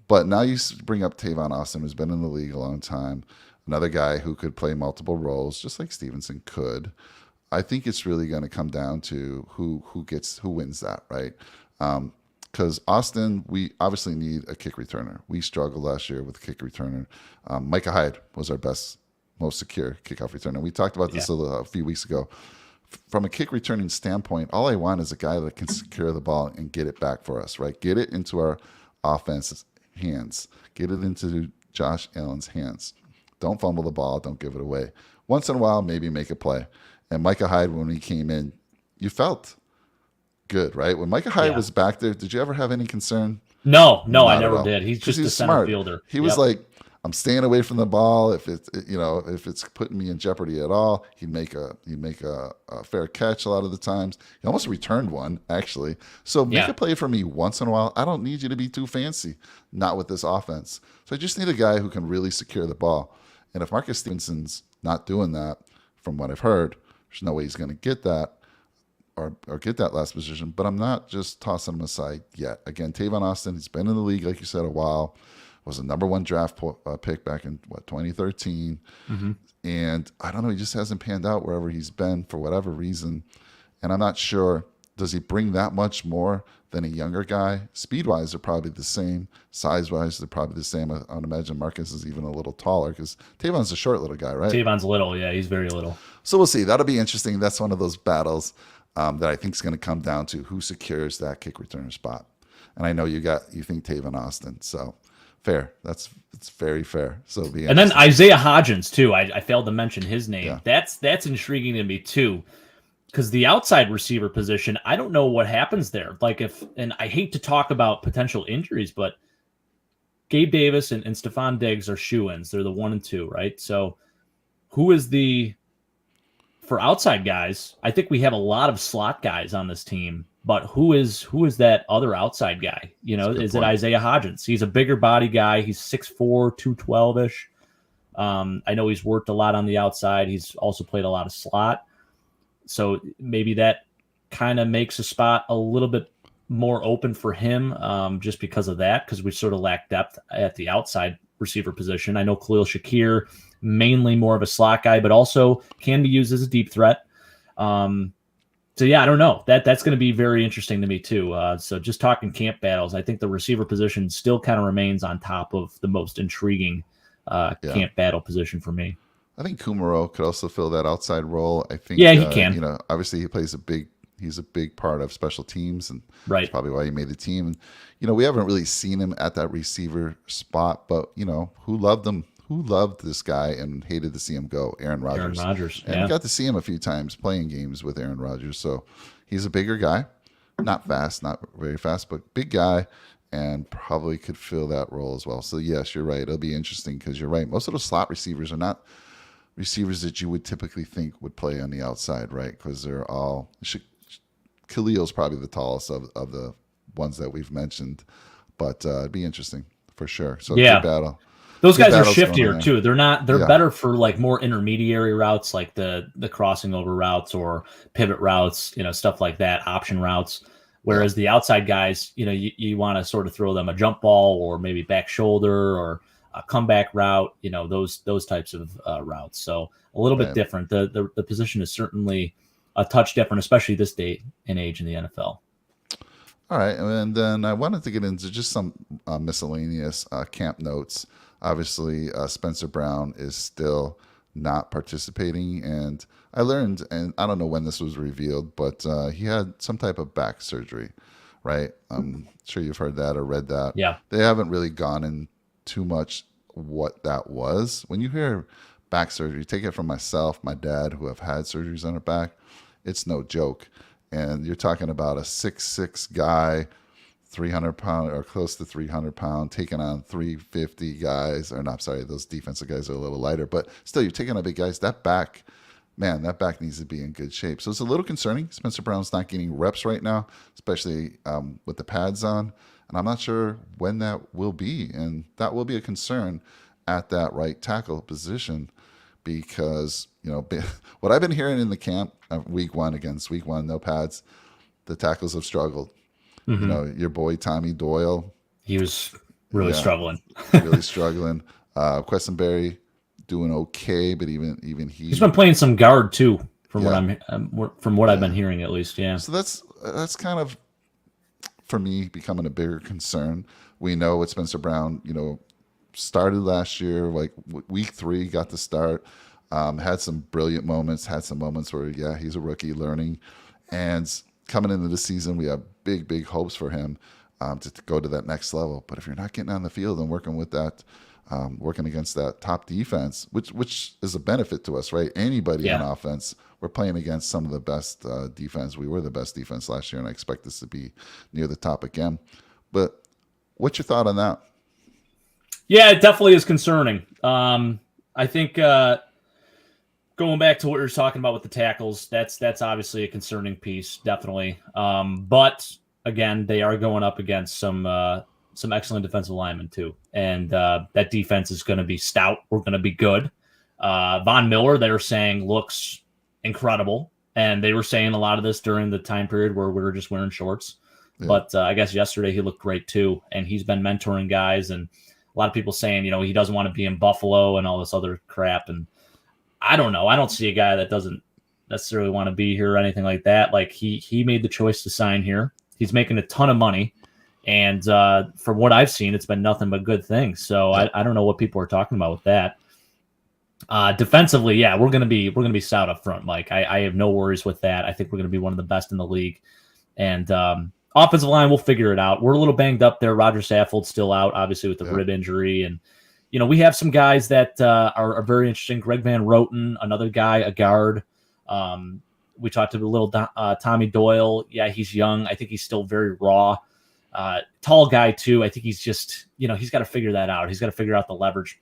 But now you bring up Tavon Austin, who's been in the league a long time, another guy who could play multiple roles, just like Stevenson could. I think it's really going to come down to who wins that, right? Because Austin, we obviously need a kick returner. We struggled last year with a kick returner. Micah Hyde was our best, most secure kickoff returner. We talked about this a few weeks ago. From a kick returning standpoint, all I want is a guy that can secure the ball and get it back for us, right? Get it into our offense's hands. Get it into Josh Allen's hands. Don't fumble the ball. Don't give it away. Once in a while, maybe make a play. And Micah Hyde, when he came in, you felt good, right? When Micah Hyde was back there, did you ever have any concern? No, I never did. He's just a center smart fielder. He was like, I'm staying away from the ball. If it's putting me in jeopardy at all, he'd make a fair catch a lot of the times. He almost returned one, actually. So make a play for me once in a while. I don't need you to be too fancy. Not with this offense. So I just need a guy who can really secure the ball. And if Marcus Stevenson's not doing that, from what I've heard, there's no way he's going to get that or get that last position. But I'm not just tossing him aside yet. Again, Tavon Austin, he's been in the league, like you said, a while. Was a number one draft pick back in 2013, and I don't know. He just hasn't panned out wherever he's been for whatever reason, and I'm not sure. Does he bring that much more than a younger guy? Speed-wise, they're probably the same. Size-wise, they're probably the same. I would imagine Marcus is even a little taller because Tavon's a short little guy, right? Tavon's little, yeah, he's very little. So we'll see. That'll be interesting. That's one of those battles that I think is going to come down to who secures that kick returner spot. And I know you think Tavon Austin, so. Fair. It's very fair. So and then Isaiah Hodgins too. I failed to mention his name. Yeah. That's intriguing to me too, because the outside receiver position, I don't know what happens there. And I hate to talk about potential injuries, but Gabe Davis and Stephon Diggs are shoo-ins. They're the 1 and 2, right? So who is for outside guys? I think we have a lot of slot guys on this team. But who is that other outside guy? Is it Isaiah Hodgins? He's a bigger body guy. He's 6'4", 212-ish. I know he's worked a lot on the outside. He's also played a lot of slot. So maybe that kind of makes a spot a little bit more open for him just because of that, because we sort of lack depth at the outside receiver position. I know Khalil Shakir, mainly more of a slot guy, but also can be used as a deep threat. So, yeah, I don't know. That's going to be very interesting to me, too. So just talking camp battles, I think the receiver position still kind of remains on top of the most intriguing camp battle position for me. I think Kumaro could also fill that outside role. I think, he can. Obviously he's a big part of special teams, and that's probably why he made the team. And, we haven't really seen him at that receiver spot, but, who loved him? Who loved this guy and hated to see him go? Aaron Rodgers. And we got to see him a few times playing games with Aaron Rodgers. So he's a bigger guy, not very fast, but big guy, and probably could fill that role as well. So, yes, you're right. It'll be interesting because you're right. Most of those slot receivers are not receivers that you would typically think would play on the outside, right? Because they're all – Khalil's probably the tallest of the ones that we've mentioned. But it'd be interesting for sure. So, good battle. Those guys are shiftier too. They're better for more intermediary routes, like the crossing over routes or pivot routes, stuff like that, option routes. Whereas the outside guys, you want to sort of throw them a jump ball or maybe back shoulder or a comeback route, those types of routes. So a little bit different. The position is certainly a touch different, especially this day and age in the NFL. All right. And then I wanted to get into just some miscellaneous camp notes. Obviously, Spencer Brown is still not participating. And I learned, and I don't know when this was revealed, but he had some type of back surgery, right? I'm sure you've heard that or read that. Yeah. They haven't really gone in too much what that was. When you hear back surgery, take it from myself, my dad, who have had surgeries on her back, it's no joke. And you're talking about a 6'6" guy 300-pound or close to 300-pound, taking on 350 guys, or not, sorry, those defensive guys are a little lighter, but still, you're taking on big guys. That back needs to be in good shape. So it's a little concerning. Spencer Brown's not getting reps right now, especially with the pads on, and I'm not sure when that will be, and that will be a concern at that right tackle position, because what I've been hearing in the camp, week one, no pads, the tackles have struggled. Mm-hmm. Your boy Tommy Doyle, he was really struggling. really struggling. Questenberry doing okay, but even he's been playing some guard too, from what I've been hearing, at least. Yeah. So that's kind of, for me, becoming a bigger concern. We know what Spencer Brown, started last year, like week 3, got the start, had some brilliant moments, had some moments where he's a rookie learning, and coming into the season, we have big hopes for him to go to that next level. But if you're not getting on the field and working with that, working against that top defense, which is a benefit to us, right? Anybody on offense, we're playing against some of the best defense. We were the best defense last year, and I expect this to be near the top again. But what's your thought on that? Yeah, it definitely is concerning. I think going back to what you're talking about with the tackles, that's obviously a concerning piece, definitely. But again, they are going up against some excellent defensive linemen too, and that defense is going to be stout. We're going to be good. Von Miller, they're saying, looks incredible, and they were saying a lot of this during the time period where we were just wearing shorts. Yeah. But I guess yesterday he looked great too, and he's been mentoring guys, and a lot of people saying, he doesn't want to be in Buffalo and all this other crap, and I don't know. I don't see a guy that doesn't necessarily want to be here or anything like that. Like he made the choice to sign here. He's making a ton of money, and from what I've seen, it's been nothing but good things. So I don't know what people are talking about with that. Defensively, we're gonna be stout up front, Mike. I have no worries with that. I think we're gonna be one of the best in the league, and offensive line, we'll figure it out. We're a little banged up there. Roger Saffold's still out, obviously with the rib injury, and we have some guys that are very interesting. Greg Van Roten, another guy, a guard. We talked to a little Tommy Doyle. Yeah, he's young. I think he's still very raw. Tall guy, too. I think he's just, he's got to figure that out. He's got to figure out the leverage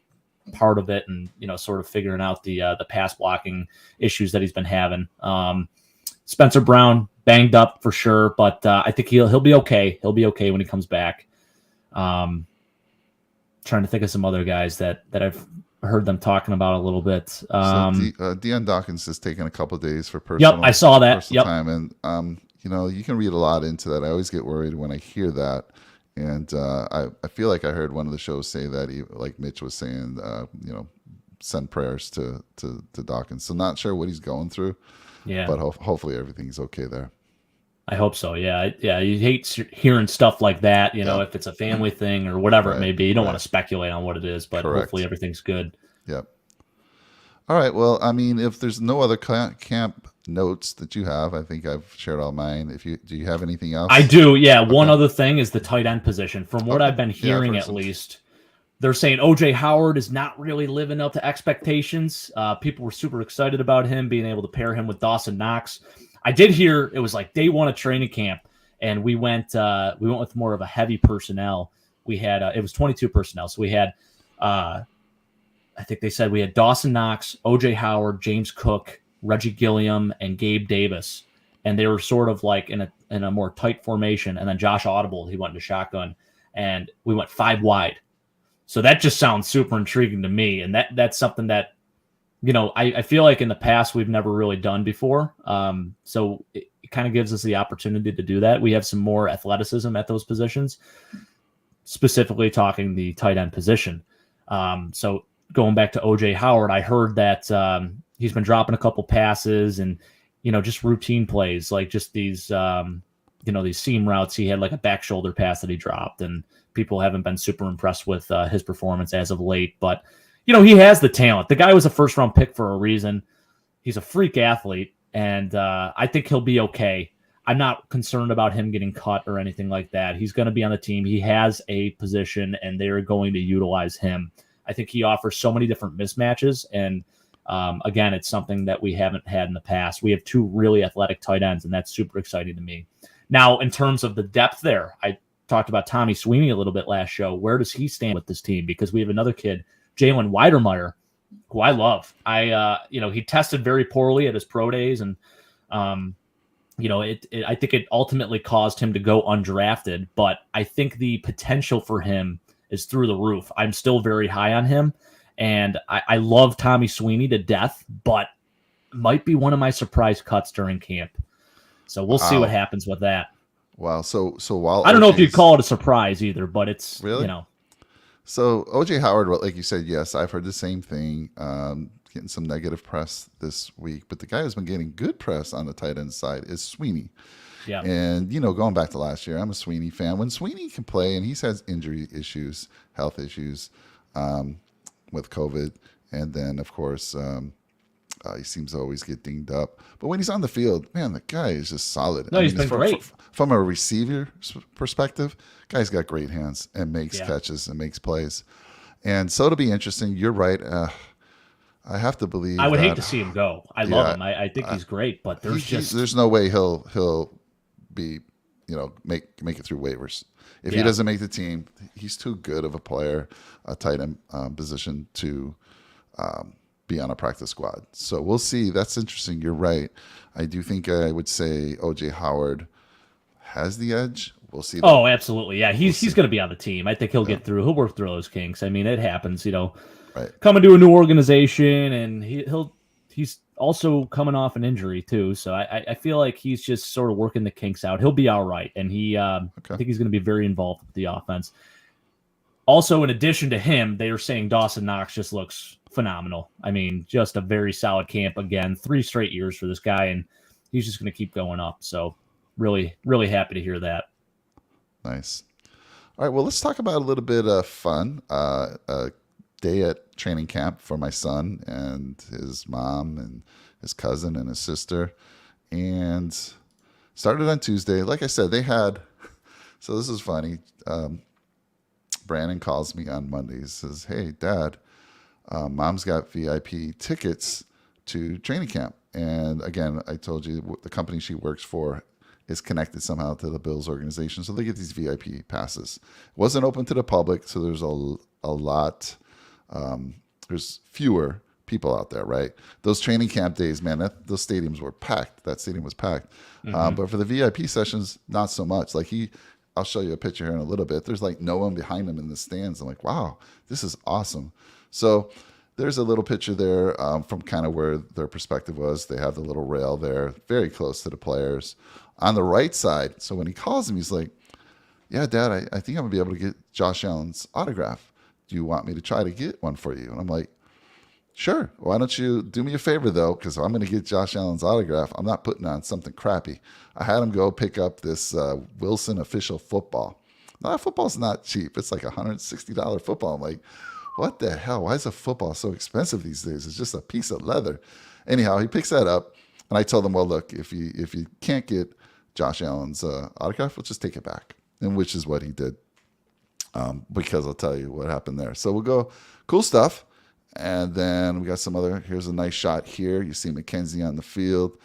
part of it and, sort of figuring out the pass blocking issues that he's been having. Spencer Brown, banged up for sure, but I think he'll be okay. He'll be okay when he comes back. Trying to think of some other guys that I've heard them talking about a little bit. Deon Dawkins has taken a couple of days for personal. Yep, I saw that. Yep. Time, and you can read a lot into that. I always get worried when I hear that, and I feel like I heard one of the shows say that, like Mitch was saying, send prayers to Dawkins. So not sure what he's going through. Yeah, but hopefully everything's okay there. I hope so. Yeah. You hate hearing stuff like that, if it's a family thing or whatever it may be. You don't want to speculate on what it is, but hopefully everything's good. Yep. All right. Well, I mean, if there's no other camp notes that you have, I think I've shared all mine. Do you have anything else? I do. Yeah. Okay. One other thing is the tight end position. From what I've been hearing, at least, they're saying OJ Howard is not really living up to expectations. People were super excited about him being able to pair him with Dawson Knox. I did hear it was like day 1 of training camp, and we went with more of a heavy personnel. We had it was 22 personnel, so we had I think they said we had Dawson Knox, OJ Howard, James Cook, Reggie Gilliam, and Gabe Davis, and they were sort of like in a more tight formation. And then Josh Audible, he went into shotgun, and we went 5 wide. So that just sounds super intriguing to me, and that's something that, I feel like in the past we've never really done before. So it kind of gives us the opportunity to do that. We have some more athleticism at those positions, specifically talking the tight end position. So going back to OJ Howard, I heard that he's been dropping a couple passes and, just routine plays, like just these, these seam routes. He had like a back shoulder pass that he dropped, and people haven't been super impressed with his performance as of late, but he has the talent. The guy was a first-round pick for a reason. He's a freak athlete, and I think he'll be okay. I'm not concerned about him getting cut or anything like that. He's going to be on the team. He has a position, and they're going to utilize him. I think he offers so many different mismatches, and again, it's something that we haven't had in the past. We have 2 really athletic tight ends, and that's super exciting to me. Now, in terms of the depth there, I talked about Tommy Sweeney a little bit last show. Where does he stand with this team? Because we have another kid, Jalen Weidermeyer, who I love. He tested very poorly at his pro days, and I think it ultimately caused him to go undrafted. But I think the potential for him is through the roof. I'm still very high on him, and I love Tommy Sweeney to death, but might be one of my surprise cuts during camp. So we'll see what happens with that. Wow. So while I don't know if you'd call it a surprise either, but it's really, So OJ Howard, like you said, yes, I've heard the same thing. Getting some negative press this week, but the guy who's been getting good press on the tight end side is Sweeney. Yeah. And, going back to last year, I'm a Sweeney fan. When Sweeney can play, and he's had injury issues, health issues with COVID, and then, of course, he seems to always get dinged up. But when he's on the field, man, the guy is just solid. No, he's been great. From a receiver perspective, guy's got great hands and makes catches and makes plays. And so it'll be interesting. You're right. I have to believe. I would hate to see him go. I love him. I think he's great, but there's no way he'll be, make it through waivers. If he doesn't make the team, he's too good of a player, a tight end position to be on a practice squad. So we'll see. That's interesting. You're right. I do think I would say OJ Howard has the edge. We'll see. Oh, absolutely. Yeah, he's going to be on the team. I think he'll get through. He'll work through those kinks. I mean, it happens. Right. Coming to a new organization, and he's also coming off an injury too. So I feel like he's just sort of working the kinks out. He'll be all right, and I think he's going to be very involved with the offense. Also, in addition to him, they are saying Dawson Knox just looks phenomenal. I mean, just a very solid camp again. 3 straight years for this guy, and he's just going to keep going up. So really, really happy to hear that. Nice. All right, well, let's talk about a little bit of fun. Day at training camp for my son and his mom and his cousin and his sister, and started on Tuesday. Like I said, so this is funny. Brandon calls me on Monday. He says, "Hey, Dad, Mom's got VIP tickets to training camp." And again, I told you the company she works for is connected somehow to the Bills organization, so they get these VIP passes. It wasn't open to the public, so there's a lot. There's fewer people out there, right? Those training camp days, man, those stadiums were packed. That stadium was packed. Mm-hmm. But for the VIP sessions, not so much. Like I'll show you a picture here in a little bit. There's like no one behind him in the stands. I'm like, wow, this is awesome. So there's a little picture there from kind of where their perspective was. They have the little rail there, very close to the players. On the right side, so when he calls him, he's like, "Yeah, Dad, I think I'm going to be able to get Josh Allen's autograph. Do you want me to try to get one for you?" And I'm like, "Sure. Why don't you do me a favor, though, because I'm going to get Josh Allen's autograph. I'm not putting on something crappy." I had him go pick up this Wilson official football. Now, that football's not cheap. It's like a $160 football. I'm like, what the hell? Why is a football so expensive these days? It's just a piece of leather. Anyhow, he picks that up, and I told him, well, look, if you can't get Josh Allen's autograph, we'll just take it back, and which is what he did. Because I'll tell you what happened there. So we'll go, cool stuff. And then we got some here's a nice shot here. You see Mckenzie on the field,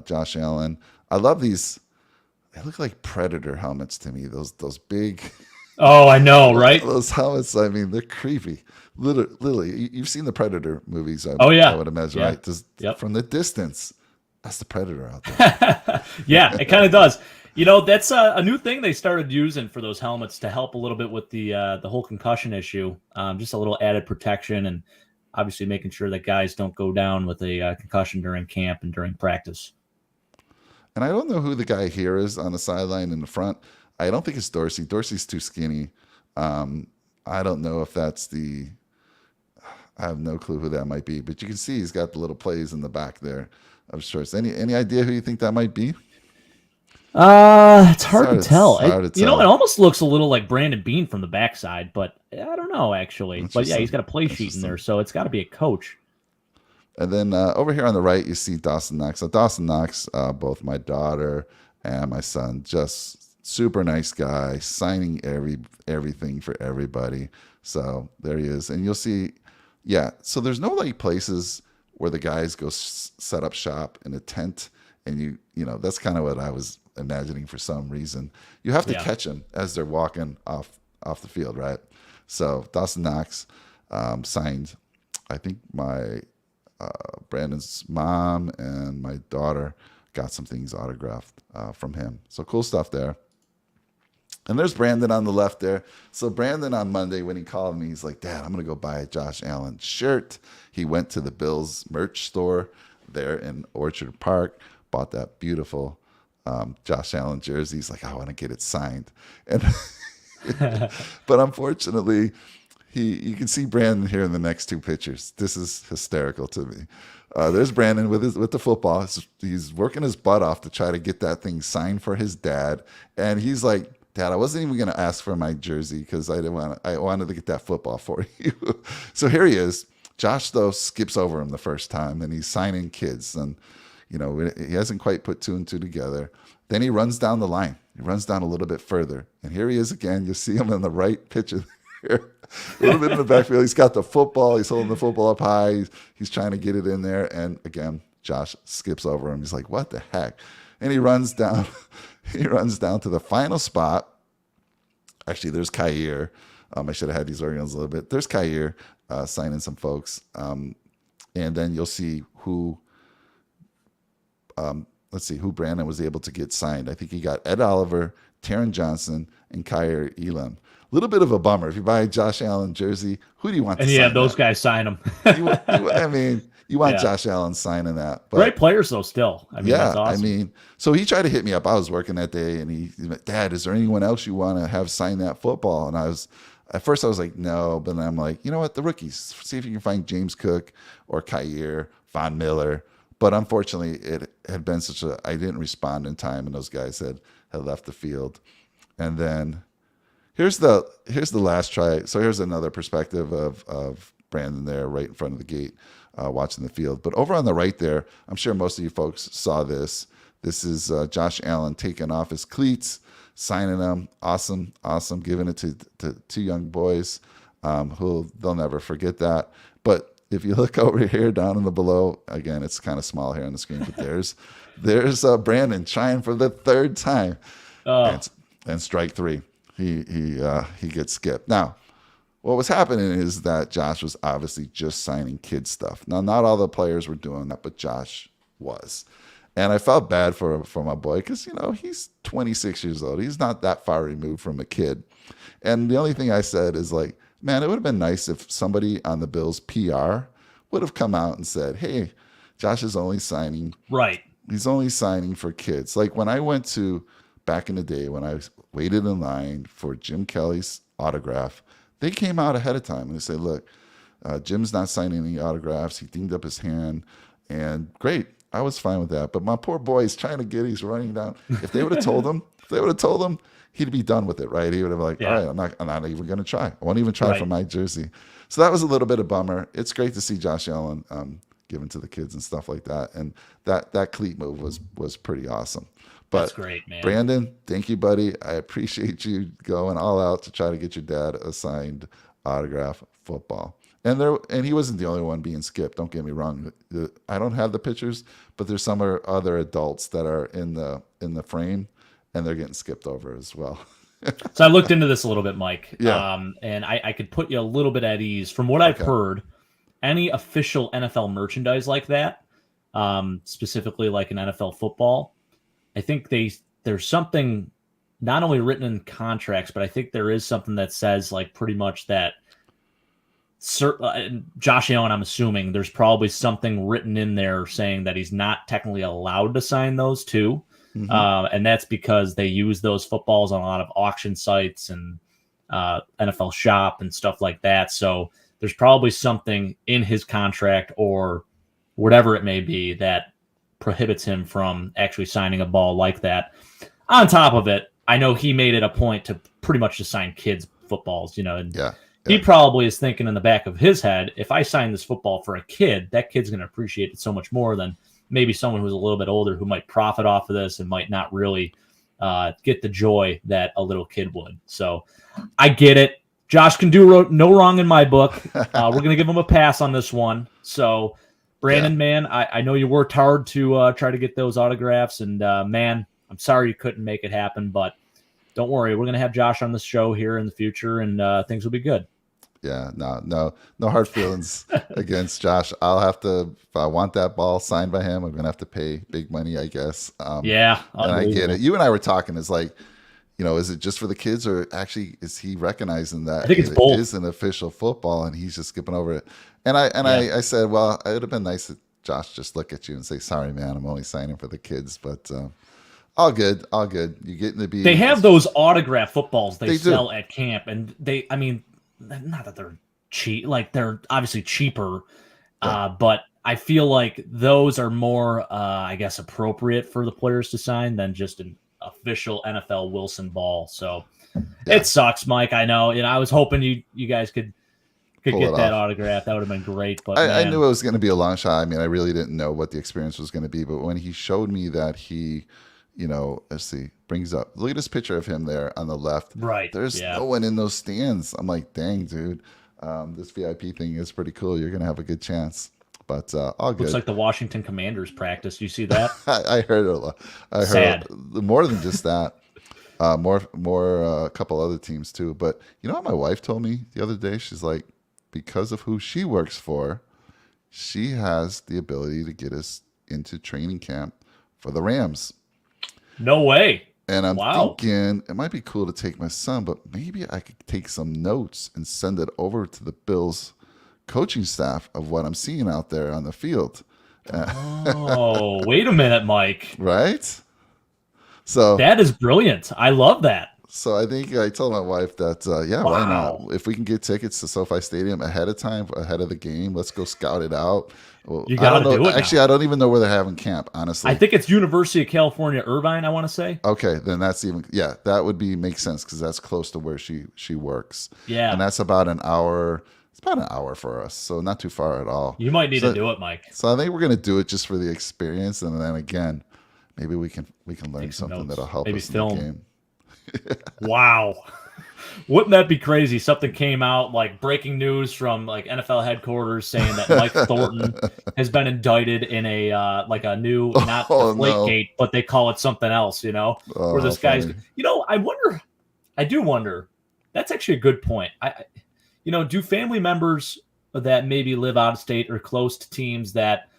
Josh Allen. I love these. They look like Predator helmets to me. Those big. Oh, I know, right? Those helmets, I mean, they're creepy. Literally, you've seen the Predator movies. I would imagine, right? Just from the distance, that's the Predator out there. Yeah, it kind of does. That's a new thing they started using for those helmets to help a little bit with the whole concussion issue. Just a little added protection, and obviously making sure that guys don't go down with a concussion during camp and during practice. And I don't know who the guy here is on the sideline in the front. I don't think it's Dorsey. Dorsey's too skinny. I don't know if that's I have no clue who that might be, but you can see he's got the little plays in the back there of shorts. Any idea who you think that might be? It's hard to tell. It almost looks a little like Brandon Beane from the backside, but I don't know actually. But yeah, he's got a play sheet in there, so it's got to be a coach. And then over here on the right, you see Dawson Knox. So Dawson Knox, both my daughter and my son, just super nice guy, signing everything for everybody. So there he is, and you'll see. Yeah, so there's no like places where the guys go set up shop in a tent, and you know that's kind of what I was imagining for some reason. You have to catch them as they're walking off the field, right? So Dawson Knox signed, I think my Brandon's mom and my daughter got some things autographed from him. So cool stuff there. And there's Brandon on the left there. So Brandon on Monday when he called me, he's like, Dad, I'm going to go buy a Josh Allen shirt. He went to the Bills merch store there in Orchard Park, bought that beautiful Josh Allen jersey. He's like, I want to get it signed. And but unfortunately, you can see Brandon here in the next two pictures. This is hysterical to me. There's Brandon with the football. He's working his butt off to try to get that thing signed for his dad. And he's like, Dad, I wasn't even going to ask for my jersey because I wanted to get that football for you. So here he is. Josh, though, skips over him the first time, and he's signing kids. And, he hasn't quite put two and two together. Then he runs down the line. He runs down a little bit further. And here he is again. You see him in the right picture there. A little bit in the backfield. He's got the football. He's holding the football up high. He's trying to get it in there. And, again, Josh skips over him. He's like, what the heck? And he runs down. He runs down to the final spot. Actually, there's Kyer. I should have had these organs a little bit. There's Kyer signing some folks. And then you'll see who Brandon was able to get signed. I think he got Ed Oliver, Taron Johnson, and Kyer Elam. A little bit of a bummer. If you buy a Josh Allen jersey, who do you want to sign? And those guys sign them. You want Josh Allen signing that. But, great players, though, still. That's awesome. So he tried to hit me up. I was working that day, and he's like, Dad, is there anyone else you want to have sign that football? And at first I was like, no, but then I'm like, you know what, the rookies, see if you can find James Cook or Kyer, Von Miller. But unfortunately, it had been I didn't respond in time, and those guys had left the field. And then here's the last try. So here's another perspective of Brandon there right in front of the gate, watching the field. But over on the right there, I'm sure most of you folks saw this. This is Josh Allen taking off his cleats, signing them. Awesome, giving it to two young boys who they'll never forget that. But if you look over here down in the below, again, it's kind of small here on the screen, but there's Brandon trying for the third time. And strike three. He gets skipped. Now, what was happening is that Josh was obviously just signing kid stuff. Now, not all the players were doing that, but Josh was. And I felt bad for my boy because, he's 26 years old. He's not that far removed from a kid. And the only thing I said is like, man, it would have been nice if somebody on the Bills PR would have come out and said, hey, Josh is only signing. Right. He's only signing for kids. Like when I went to, back in the day when I waited in line for Jim Kelly's autograph, they came out ahead of time and they said, look, Jim's not signing any autographs. He dinged up his hand. And great. I was fine with that. But my poor boy is trying to he's running down. If they would have told him, he'd be done with it, right? He would have like, all right, I'm not even going to try. I won't even try for my jersey. So that was a little bit of a bummer. It's great to see Josh Allen given to the kids and stuff like that. And that cleat move was pretty awesome. But that's great, man. Brandon, thank you, buddy. I appreciate you going all out to try to get your dad a signed autograph football. And he wasn't the only one being skipped. Don't get me wrong. I don't have the pictures, but there's some other adults that are in the frame, and they're getting skipped over as well. So I looked into this a little bit, Mike. Yeah. And I could put you a little bit at ease. From what I've heard, any official NFL merchandise like that, specifically like an NFL football, I think there's something not only written in contracts, but I think there is something that says like pretty much that Josh Allen, I'm assuming there's probably something written in there saying that he's not technically allowed to sign those too. Mm-hmm. And that's because they use those footballs on a lot of auction sites and NFL Shop and stuff like that. So there's probably something in his contract or whatever it may be that prohibits him from actually signing a ball like that. On top of it, I know he made it a point to pretty much just sign kids footballs, and he probably is thinking in the back of his head, if I sign this football for a kid, that kid's going to appreciate it so much more than maybe someone who's a little bit older who might profit off of this and might not really get the joy that a little kid would. So I get it. Josh can do no wrong in my book. We're going to give him a pass on this one. So Brandon, man, I know you worked hard to try to get those autographs, and man, I'm sorry you couldn't make it happen, but don't worry. We're going to have Josh on the show here in the future, and things will be good. Yeah, no hard feelings against Josh. I'll have to, if I want that ball signed by him, I'm going to have to pay big money, I guess. Yeah. And I get it. You and I were talking, it's like, is it just for the kids, or actually is he recognizing that I think it's both. It is an official football and he's just skipping over it? And I said, well, it would have been nice that Josh just look at you and say, sorry, man, I'm only signing for the kids. But all good. You getting to be. They have those autograph footballs they sell do. at camp, and not that they're cheap, like they're obviously cheaper, but I feel like those are more, I guess, appropriate for the players to sign than just an official NFL Wilson ball. So it sucks, Mike. I know, and I was hoping you guys could get that autograph. That would have been great. But I knew it was going to be a long shot. I mean, I really didn't know what the experience was going to be, but when he showed me that he, let's see, brings up, look at this picture of him there on the left. Right. There's no one in those stands. I'm like, dang, dude, this VIP thing is pretty cool. You're going to have a good chance. But all good. Looks like the Washington Commanders practice. You see that? I heard a lot. I heard more than just that. More a couple other teams too. But you know what my wife told me the other day? She's like, because of who she works for, she has the ability to get us into training camp for the Rams. No way. And I'm thinking it might be cool to take my son, but maybe I could take some notes and send it over to the Bills coaching staff of what I'm seeing out there on the field. Oh, wait a minute, Mike. Right? So that is brilliant. I love that. So I think I told my wife that, why not? If we can get tickets to SoFi Stadium ahead of time, ahead of the game, let's go scout it out. Well, you got to do it. Actually, I don't even know where they're having camp, honestly. I think it's University of California, Irvine, I want to say. Okay, then that's even, that would make sense because that's close to where she works. Yeah. And that's about an hour. It's about an hour for us, so not too far at all. You might need to do it, Mike. So I think we're going to do it just for the experience, and then again, maybe we can learn something that'll help us in the game. Wow. Wouldn't that be crazy? Something came out like breaking news from like NFL headquarters saying that Mike Thornton has been indicted in a new, not Deflategate, but they call it something else, where this guy's, I do wonder, that's actually a good point. Do family members that maybe live out of state or close to teams that,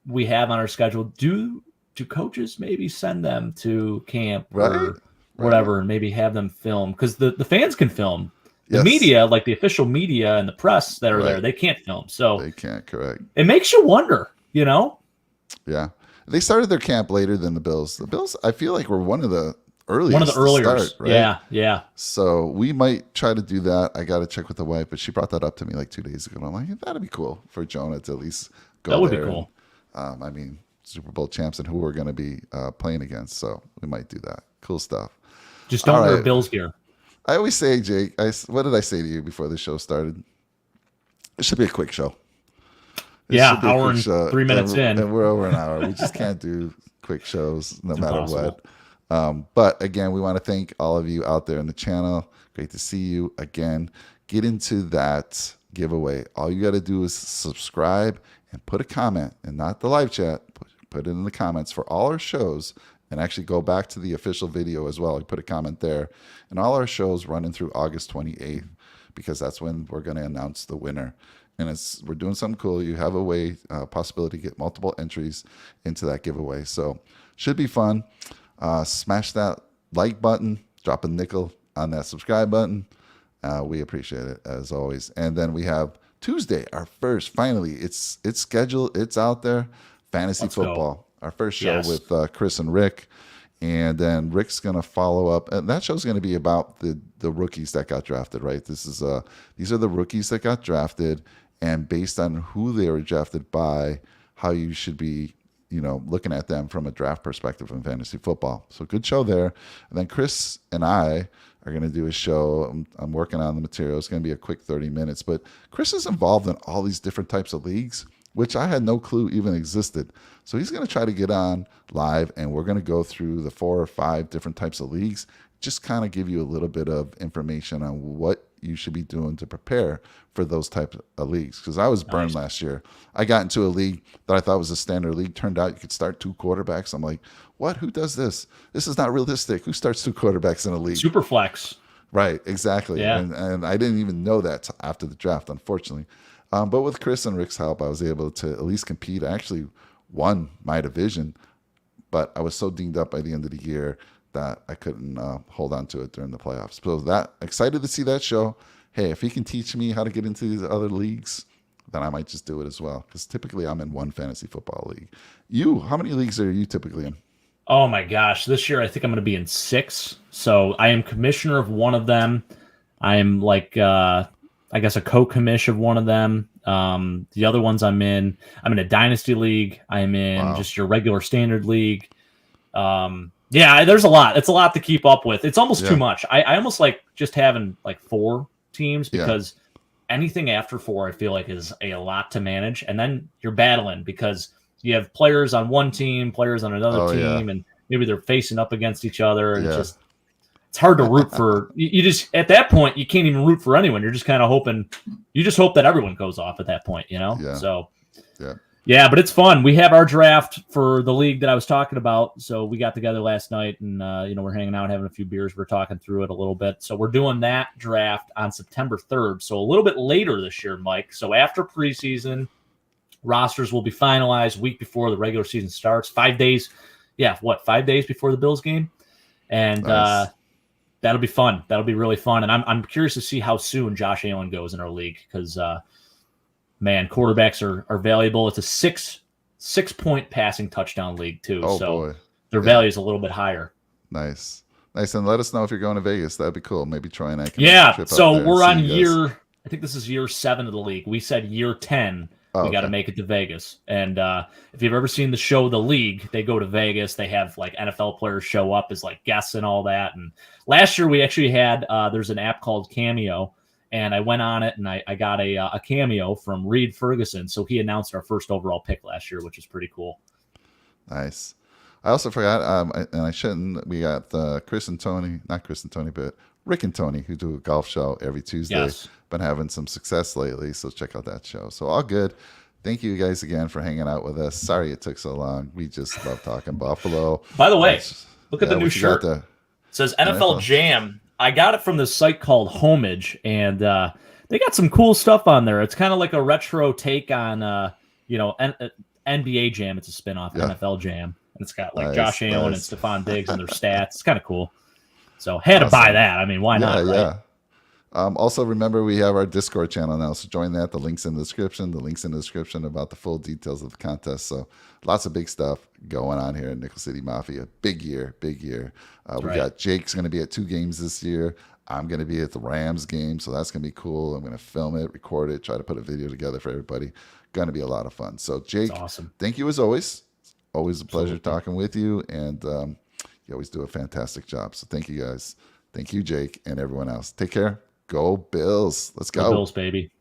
we have on our schedule, do coaches maybe send them to camp or whatever and maybe have them film? Because the fans can film. The media, like the official media and the press that are there, they can't film. So they can't, correct. It makes you wonder, Yeah. They started their camp later than the Bills. The Bills, I feel like, were one of the earliest. One of the earlier. Right? Yeah. So we might try to do that. I got to check with the wife, but she brought that up to me like 2 days ago. And I'm like, that'd be cool for Jonah to at least go there. That would be cool. And, Super Bowl champs and who we're going to be playing against. So we might do that. Cool stuff. Just don't wear Bills gear. I always say, Jake, what did I say to you before the show started? It should be a quick show. Hour and 3 minutes in. And we're over an hour. We just can't do quick shows no matter what. But again, we want to thank all of you out there in the channel. Great to see you again. Get into that giveaway. All you got to do is subscribe and put a comment, and not the live chat. Put it in the comments for all our shows, and actually go back to the official video as well. Put a comment there. And all our shows running through August 28th, because that's when we're going to announce the winner. And we're doing something cool. You have a possibility to get multiple entries into that giveaway. So should be fun. Smash that like button. Drop a nickel on that subscribe button. We appreciate it, as always. And then we have Tuesday, our first, finally, it's scheduled. It's out there. Fantasy football. Our first show with Chris and Rick. And then Rick's going to follow up. And that show's going to be about the rookies that got drafted, right? These are the rookies that got drafted. And based on who they were drafted by, how you should be, looking at them from a draft perspective in fantasy football. So good show there. And then Chris and I are going to do a show. I'm working on the material. It's going to be a quick 30 minutes. But Chris is involved in all these different types of leagues, which I had no clue even existed. So he's going to try to get on live, and we're going to go through the 4 or 5 different types of leagues, just kind of give you a little bit of information on what you should be doing to prepare for those type of leagues. Because I was burned last year. I got into a league that I thought was a standard league. Turned out you could start 2 quarterbacks. I'm like, what? Who does this? This is not realistic. Who starts 2 quarterbacks in a league? Super flex. Right, exactly. Yeah. And I didn't even know that after the draft, unfortunately. But with Chris and Rick's help, I was able to at least compete. I actually won my division, but I was so dinged up by the end of the year that I couldn't hold on to it during the playoffs. So that excited to see that show. Hey, if he can teach me how to get into these other leagues, then I might just do it as well. Because typically I'm in 1 fantasy football league. How many leagues are you typically in? Oh my gosh. This year I think I'm going to be in 6. So I am commissioner of one of them. I am like, I guess a co-commish of one of them. The other ones I'm in a dynasty league. I'm in just your regular standard league. Yeah, there's a lot. It's a lot to keep up with. It's almost too much. I almost like just having like 4 teams because anything after 4 I feel like is a lot to manage. And then you're battling because you have players on one team, players on another team, and maybe they're facing up against each other. And it's hard to root for. You just, at that point, you can't even root for anyone. You're just kind of hoping, you just hope that everyone goes off at that point, Yeah. So, yeah, but it's fun. We have our draft for the league that I was talking about. So we got together last night and, we're hanging out, having a few beers. We're talking through it a little bit. So we're doing that draft on September 3rd. So a little bit later this year, Mike. So after preseason, rosters will be finalized week before the regular season starts. 5 days. Yeah. 5 days before the Bills game. And, nice. That'll be fun. That'll be really fun. And I'm curious to see how soon Josh Allen goes in our league because, man, quarterbacks are valuable. It's a 6-point passing touchdown league too. Boy. Their value is a little bit higher. Nice. And let us know if you're going to Vegas. That'd be cool. Maybe Troy and I can trip so up there we're on I think this is year 7 of the league. We said year 10. We got to make it to Vegas. And if you've ever seen the show The League, they go to Vegas. They have like NFL players show up as like guests and all that. And last year we actually had there's an app called Cameo, and I went on it and I got a cameo from Reed Ferguson. So he announced our first overall pick last year, which is pretty cool. Nice. I also forgot, and I shouldn't. We got Chris and Tony, not Chris and Tony, but Rick and Tony, who do a golf show every Tuesday. Yes. Been having some success lately, so check out that show. So all good. Thank you guys again for hanging out with us. Sorry it took so long. We just love talking Buffalo. By the way, look at the new shirt. It says NFL Jam. I got it from this site called Homage, and they got some cool stuff on there. It's kind of like a retro take on, NBA Jam. It's a spinoff NFL Jam. And it's got like Josh Allen and Stephon Diggs and their stats. It's kind of cool. So had to buy that. I mean, why not? Right? Yeah. Also, remember, we have our Discord channel now, so join that. The link's in the description. The link's in the description about the full details of the contest. So lots of big stuff going on here in Nickel City Mafia. Big year, big year. We got Jake's going to be at 2 games this year. I'm going to be at the Rams game, so that's going to be cool. I'm going to film it, record it, try to put a video together for everybody. Going to be a lot of fun. So, Jake, awesome. Thank you as always. Always a pleasure talking with you, and you always do a fantastic job. So thank you guys. Thank you, Jake, and everyone else. Take care. Go Bills. Let's go. Bills, baby.